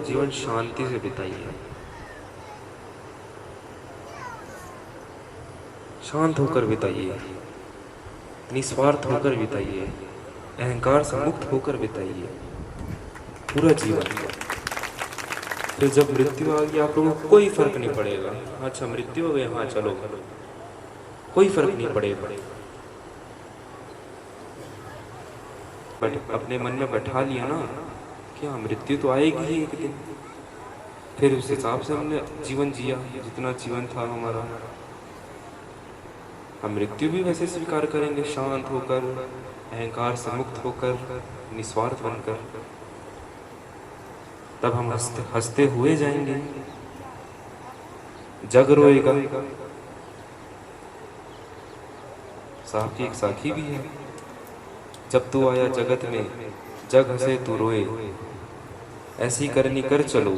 जीवन शांति से बिताइए, शांत होकर बिताइए, निस्वार्थ होकर बिताइए, अहंकार से मुक्त होकर बिताइए पूरा जीवन। फिर जब मृत्यु आ गई आप लोगों को कोई फर्क नहीं पड़ेगा। अच्छा मृत्यु हो गई, हाँ चलो, कोई फर्क नहीं पड़ेगा। बट अपने मन में बैठा लिया ना कि हाँ मृत्यु तो आएगी ही एक दिन, फिर उस हिसाब से हमने जीवन जिया जितना जीवन था हमारा। हम मृत्यु भी वैसे स्वीकार करेंगे, शांत होकर, अहंकार से मुक्त होकर, निस्वार्थ बनकर। तब हम हंसते हुए जाएंगे। जग रोएगा। साहब की एक साखी भी है, जब तू आया जगत में जग हंसे तू रोए, ऐसी करनी कर चलो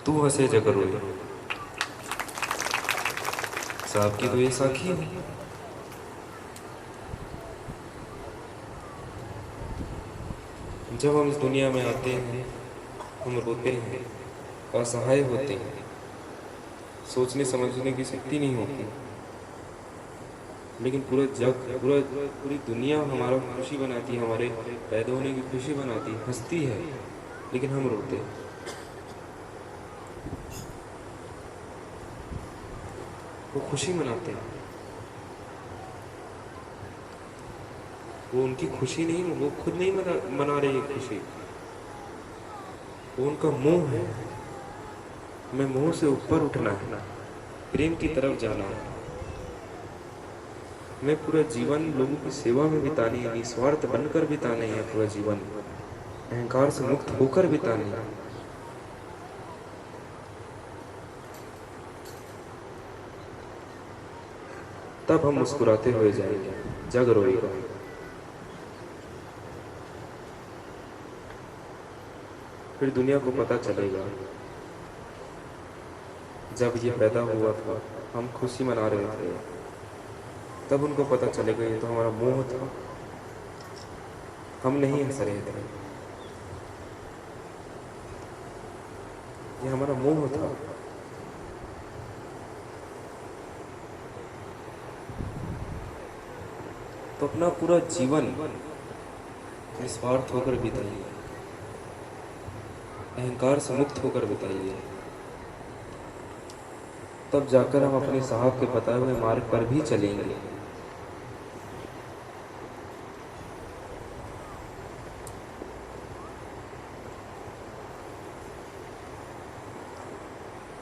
तू हंसे जग रोए। साहब की तो ये साखी है। जब हम इस दुनिया में आते हैं हम रोते हैं, असहाय होते हैं, सोचने समझने की शक्ति नहीं होती, लेकिन पूरा जग पूरी दुनिया हमारा खुशी बनाती है, हमारे पैदा होने की खुशी बनाती है, हंसती है, लेकिन हम रोते हैं। वो खुशी मनाते हैं, वो उनकी खुशी नहीं, वो खुद नहीं मना रहे खुशी, वो उनका मोह है। हमें मोह से ऊपर उठना है, प्रेम की तरफ जाना है। हमें पूरा जीवन लोगों की सेवा में बितानी है, निस्वार्थ बनकर बिताना है, पूरा जीवन अहंकार से मुक्त होकर बितानी है। तब हम मुस्कुराते हुए जाएंगे, जग रोएगा। फिर दुनिया को पता चलेगा, जब ये पैदा हुआ था हम खुशी मना रहे थे, तब उनको पता चलेगा ये तो हमारा मोह था, हम नहीं हंस रहे थे, ये हमारा मोह था। तो अपना पूरा जीवन निस्वार्थ होकर बिताइए, अहंकार से मुक्त होकर बिताइए, तब जाकर हम अपने साहब के बताए हुए मार्ग पर भी चलेंगे।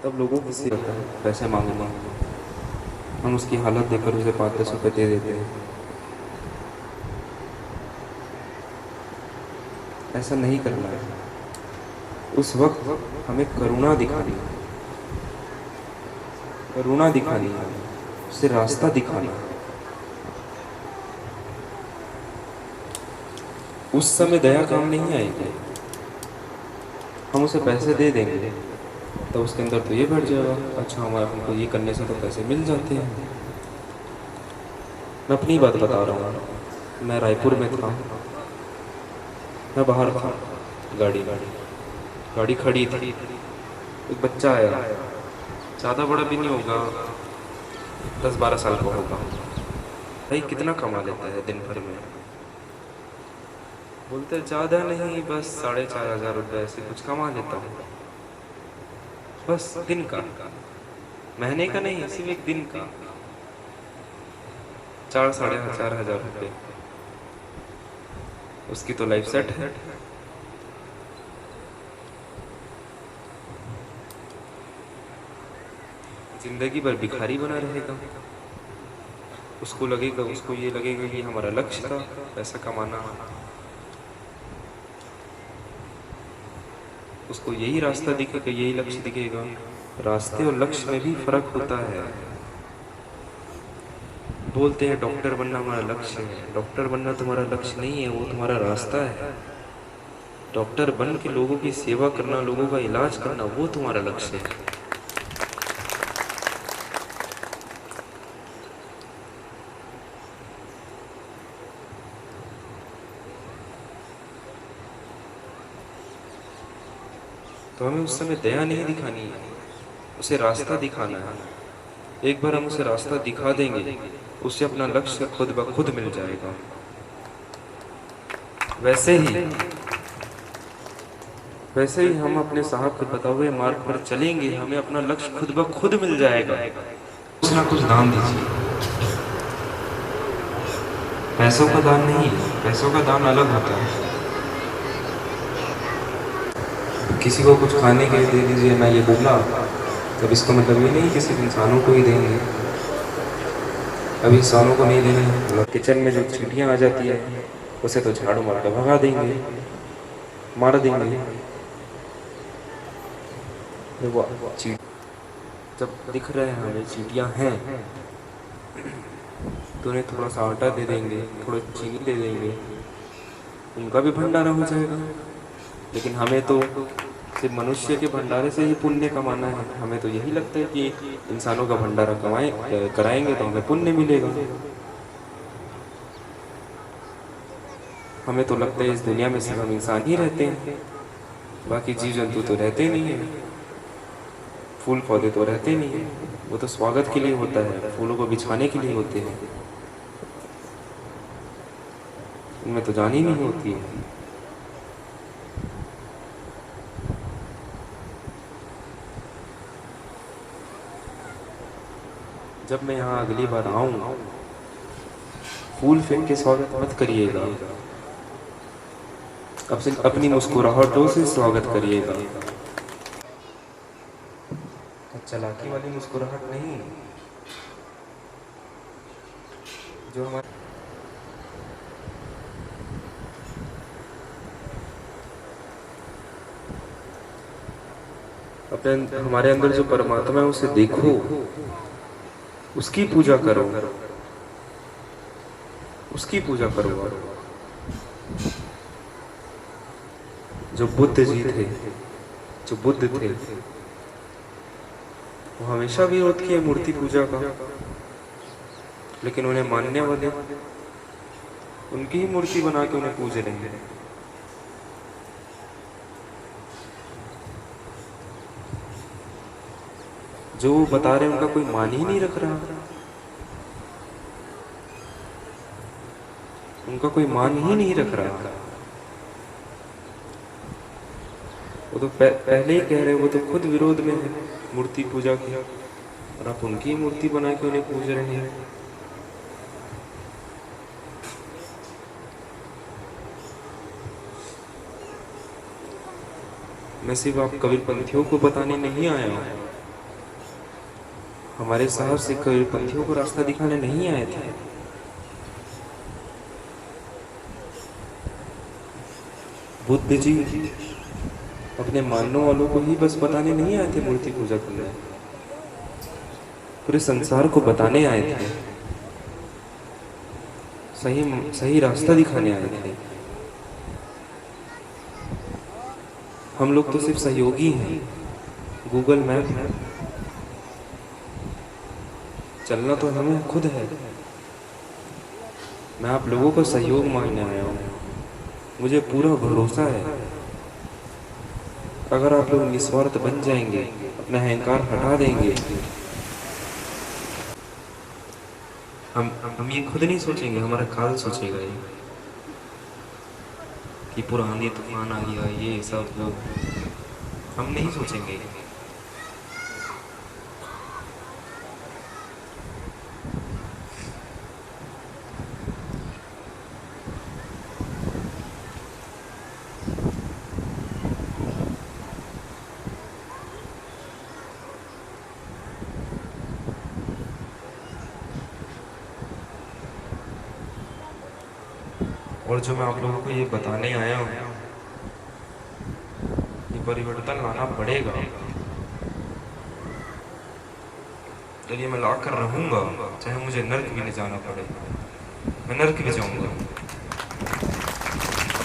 तब लोगों को किसी पैसे मांगना, हम उसकी हालत देखकर उसे 5-10 रुपये दे देते हैं। ऐसा नहीं करना है। उस वक्त हमें करुणा दिखानी है, करुणा दिखानी है, उसे रास्ता दिखाना है। उस समय दया काम नहीं आएगी। हम उसे पैसे दे देंगे तो उसके अंदर तो ये बैठ जाएगा, अच्छा हमारे हमको ये करने से तो पैसे मिल जाते हैं। मैं अपनी बात बता रहा हूँ। मैं रायपुर में था, मैं बाहर था, गाड़ी खड़ी थी, एक बच्चा आया, ज़्यादा बड़ा भी नहीं होगा, 10-12 साल का होगा। भाई कितना कमा लेता है दिन भर में? बोलते ज़्यादा नहीं, बस 4,500 रुपये ऐसे कुछ कमा लेता हूँ, बस दिन का, महीने का नहीं, सिर्फ एक दिन का 4,500 रुपये। उसकी तो लाइफ सेट है। जिंदगी भर भिखारी बना रहेगा। उसको लगेगा, उसको ये लगेगा कि हमारा लक्ष्य था पैसा कमाना, उसको यही रास्ता दिखेगा, यही लक्ष्य दिखेगा। रास्ते और लक्ष्य में भी फर्क होता है। बोलते हैं डॉक्टर बनना हमारा लक्ष्य है, डॉक्टर बनना तुम्हारा लक्ष्य नहीं है, वो तुम्हारा रास्ता है। डॉक्टर बन के लोगों की सेवा करना, लोगों का इलाज करना, वो तुम्हारा लक्ष्य है। तो हमें उस समय दया नहीं दिखानी है, उसे रास्ता दिखाना है। एक बार हम उसे रास्ता दिखा देंगे, उसे अपना लक्ष्य खुद ब खुद मिल जाएगा। वैसे ही वैसे ही हम अपने साहब के बताए हुए मार्ग पर चलेंगे, हमें अपना लक्ष्य खुद ब खुद मिल जाएगा। कुछ ना कुछ दान दीजिए। पैसों का दान नहीं, पैसों का दान अलग होता है। किसी को कुछ खाने के लिए दे दीजिए, मैं ये बोला, तब इसका मतलब ये नहीं कि सिर्फ इंसानों को ही देंगे। अब इंसानों को नहीं देंगे, मतलब किचन में जो चींटियाँ आ जाती है उसे तो झाड़ू मार के भगा देंगे, मार देंगे। देखो जब दिख रहे हैं हमें चींटियाँ हैं तो उन्हें थोड़ा सा आटा दे देंगे, थोड़ा चीनी दे देंगे, उनका भी भंडारा हो जाएगा। लेकिन हमें तो सिर्फ मनुष्य के भंडारे से ही पुण्य कमाना है। हमें तो यही लगता है कि इंसानों का भंडारा कराएंगे तो हमें पुण्य मिलेगा। हमें तो लगता है इस दुनिया में सिर्फ हम इंसान ही रहते हैं, बाकी जीव जंतु तो रहते नहीं है, फूल पौधे तो रहते नहीं है। वो तो स्वागत के लिए होता है, फूलों को बिछाने के लिए होते हैं, उनमें तो जान ही नहीं होती है। जब मैं यहाँ अगली बार आऊँ, फूल फेंक के स्वागत मत करिएगा, अपनी मुस्कुराहटों से स्वागत करिएगा। चालाकी वाली मुस्कुराहट नहीं, जो हमारे अंदर जो परमात्मा है उसे देखो, उसकी पूजा करो, उसकी पूजा करो। जो बुद्ध जी थे, जो बुद्ध थे, वो हमेशा विरोध किए मूर्ति पूजा का, लेकिन उन्हें मानने वाले उनकी ही मूर्ति बना के उन्हें पूज रहे हैं। जो वो बता रहे हैं उनका कोई मान ही नहीं रख रहा, उनका कोई मान ही नहीं रख रहा। वो तो पहले ही कह रहे, वो तो खुद विरोध में है मूर्ति पूजा की, और आप उनकी मूर्ति बना के उन्हें पूज रहे हैं। मैं सिर्फ आप कबीरपंथियों को बताने नहीं आया हूं, हमारे साहब से कबीरपंथियों को रास्ता दिखाने नहीं आए थे। बुद्ध जी अपने मानने वालों को ही बस बताने नहीं आए थे मूर्ति पूजा करने, पूरे संसार को बताने आए थे, सही रास्ता दिखाने आए थे। हम लोग तो सिर्फ सहयोगी हैं, गूगल मैप है, चलना तो हमें खुद है। मैं आप लोगों को सहयोग मांगने आया हूँ, मुझे पूरा भरोसा है अगर आप लोग निस्वार्थ बन जाएंगे, अपना अहंकार हटा देंगे, हम ये खुद नहीं सोचेंगे, हमारा काल सोचेगा ये कि पुरानी तूफान आ गया, ये सब लोग हम नहीं सोचेंगे। और जो मैं आप लोगों को ये बताने आया हूँ, ये परिवर्तन लाना पड़ेगा, चलिए मैं ला कर रहूँगा, चाहे मुझे नर्क भी ले जाना पड़े, मैं नर्क भी जाऊँगा।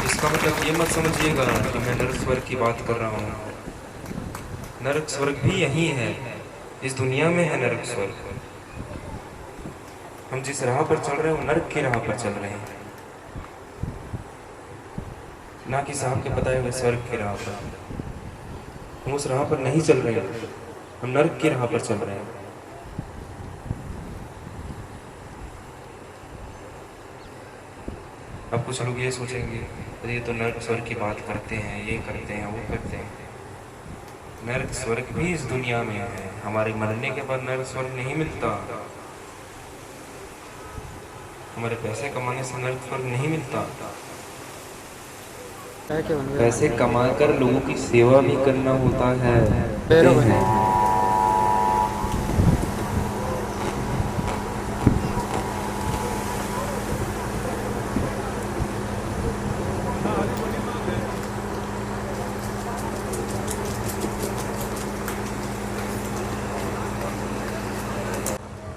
इसका मतलब ये मत समझिएगा कि मैं नर्क स्वर्ग की बात कर रहा हूँ, नर्क स्वर्ग भी यही है, इस दुनिया में है नर्क स्वर्ग। हम जिस राह पर चल रहे हैं वो नर्क की राह पर चल रहे हैं, ना कि साहब के बताए हुए स्वर्ग की राह पर। हम उस राह पर नहीं चल रहे हैं, हम नर्क की राह पर चल रहे हैं। अब कुछ लोग ये सोचेंगे तो ये तो नर्क स्वर्ग की बात करते हैं, ये करते हैं, वो करते हैं। नर्क स्वर्ग भी इस दुनिया में है। हमारे मरने के बाद नर्क स्वर्ग नहीं मिलता। हमारे पैसे कमाने से नर्क स्वर्ग नहीं मिलता। पैसे कमाकर लोगों की सेवा भी करना होता है।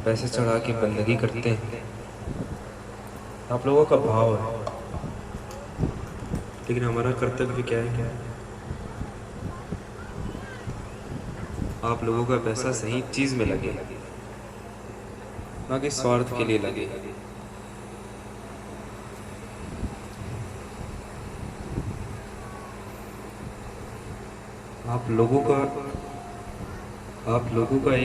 पैसे चढ़ा के बंदगी करते हैं। आप लोगों का भाव है, लेकिन हमारा कर्तव्य क्या है? आप लोगों का पैसा सही चीज में लगे, ना कि स्वार्थ के लिए लगे। आप लोगों का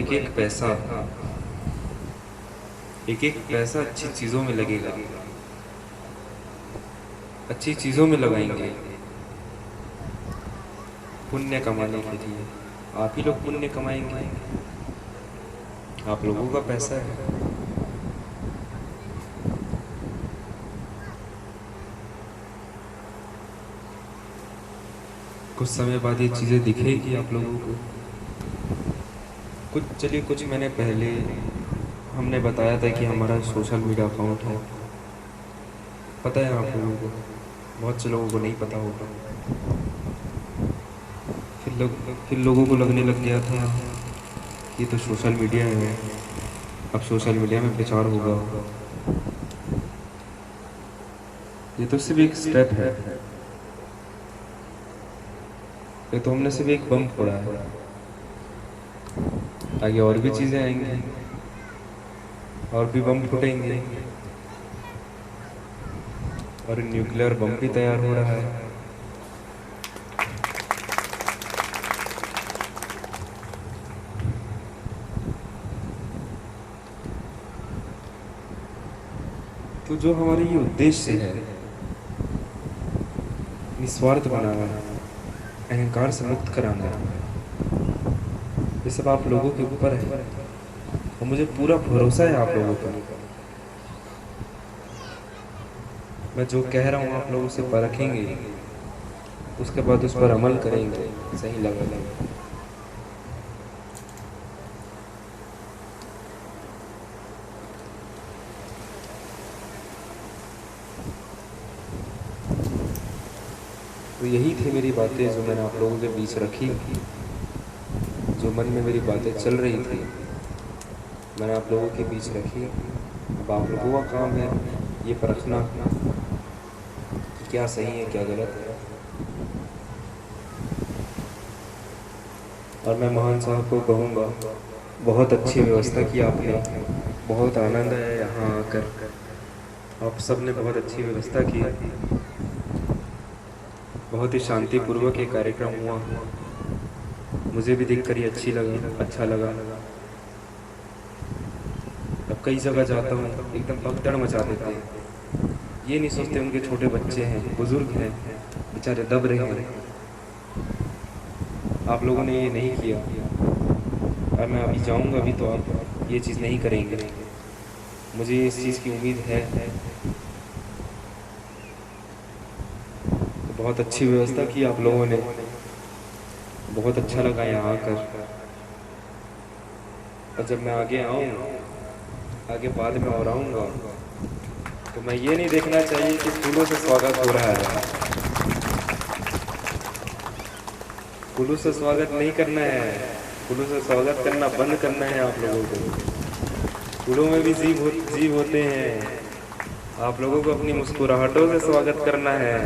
एक एक पैसा अच्छी चीजों में लगेगा, अच्छी चीजों में लगाएंगे, पुण्य कमाने के लिए। आप ही लोग पुण्य कमाएंगे, आप लोगों का पैसा है। कुछ समय बाद ये चीजें दिखेगी आप लोगों को। कुछ महीने पहले हमने बताया था कि हमारा सोशल मीडिया अकाउंट है। पता है आप लोगों को, बहुत से लोगों को नहीं पता होगा। फिर लोगों को लगने लग गया था कि ये तो सोशल मीडिया है, अब सोशल मीडिया में प्रचार होगा। ये तो सिर्फ एक स्टेप है, ये तो हमने सिर्फ एक बम फोड़ा है। आगे और भी चीजें आएंगी, और भी बम फूटेंगे, और न्यूक्लियर बम भी तैयार हो रहा है। तो जो हमारे ये उद्देश्य है, निस्वार्थ बनाना, अहंकार से मुक्त कराना, ये सब आप लोगों के ऊपर है। और मुझे पूरा भरोसा है आप लोगों पर। मैं जो कह रहा हूँ आप लोग उसे परखेंगे, उसके बाद उस पर अमल करेंगे, सही लगा। तो यही थी मेरी बातें जो मैंने आप लोगों के बीच रखी, जो मन में मेरी बातें चल रही थी, मैंने आप लोगों के बीच रखी। अब आप लोगों का काम है ये परखना कि क्या सही है क्या गलत है। और मैं महान साहब को कहूँगा, बहुत अच्छी व्यवस्था की आपने, बहुत आनंद आया यहाँ आकर। आप सब ने बहुत अच्छी व्यवस्था की, बहुत ही शांतिपूर्वक ये कार्यक्रम हुआ। मुझे भी देखकर ये अच्छा लगा। अब कई जगह जाता हूँ, एकदम भगदड़ मचा देते हैं। ये नहीं सोचते उनके छोटे बच्चे हैं, बुजुर्ग हैं, बेचारे दब रहे हैं। आप लोगों ने ये नहीं किया, और मैं अभी जाऊँगा भी तो आप ये चीज़ नहीं करेंगे। मुझे इस चीज़ की उम्मीद है। तो बहुत अच्छी व्यवस्था की आप लोगों ने, बहुत अच्छा लगा यहाँ आकर। और जब मैं आगे बाद में और आऊँगा, तो मैं ये नहीं देखना चाहिए कि फूलों से स्वागत हो रहा है। फूलों से स्वागत नहीं करना है, फूलों से स्वागत करना बंद करना है आप लोगों को। फूलों में भी जीव होते हैं। आप लोगों को अपनी मुस्कुराहटों से स्वागत करना है,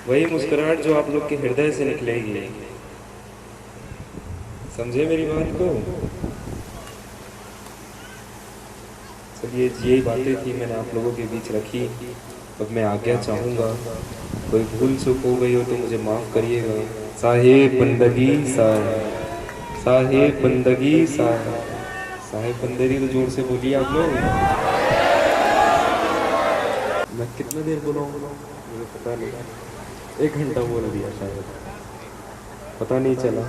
वही मुस्कुराहट जो आप लोग के हृदय से निकलेगी। समझे मेरी बात को? चलिए, यही बातें थी मैंने आप लोगों के बीच रखी। अब मैं आज्ञा चाहूँगा, कोई भूल चूक हो गई हो तो मुझे माफ़ करिएगा। साहेब बंदगी साहेब बंदगी साहेब बंदगी, तो जोर से बोलिए आप लोग। मैं कितना देर बोलूँगा? मुझे पता नहीं, 1 घंटा बोल दिया शायद, पता नहीं चला।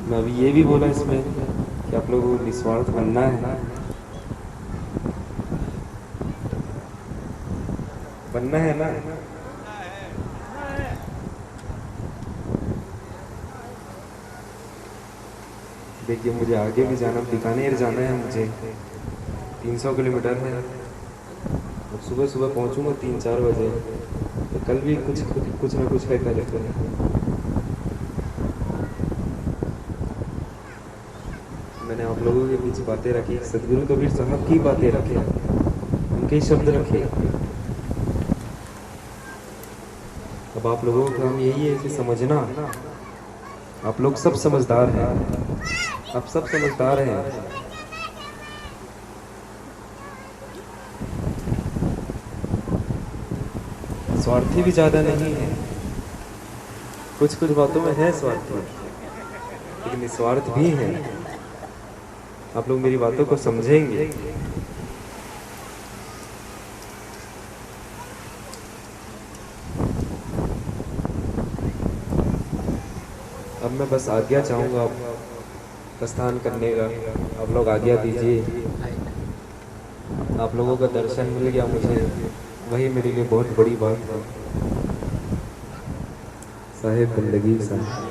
मैं अभी ये भी बोला इसमें कि आप लोगों को निस्वार्थ बनना है, बनना है ना। देखिए मुझे आगे भी जाना, बीकानेर जाना है मुझे, 300 किलोमीटर है। और सुबह सुबह पहुंचूंगा 3-4 बजे, तो कल भी कुछ ना कुछ है करेंगे। मैंने आप लोगों के बीच बातें रखी, सदगुरु कबीर साहब की बातें रखी, उनके ही शब्द रखे। अब आप लोगों का काम यही है कि समझना, आप लोग सब समझदार हैं, आप सब समझदार हैं। स्वार्थी भी ज़्यादा नहीं है, कुछ बातों में है स्वार्थी, लेकिन निस्वार्थ भी है। आप लोग मेरी बातों को समझेंगे। अब मैं बस आज्ञा चाहूँगा प्रस्थान करने का, आप लोग आज्ञा दीजिए। आप लोगों का दर्शन मिल गया मुझे, वही मेरे लिए बहुत बड़ी बात है। साहेब बंदगी साहब।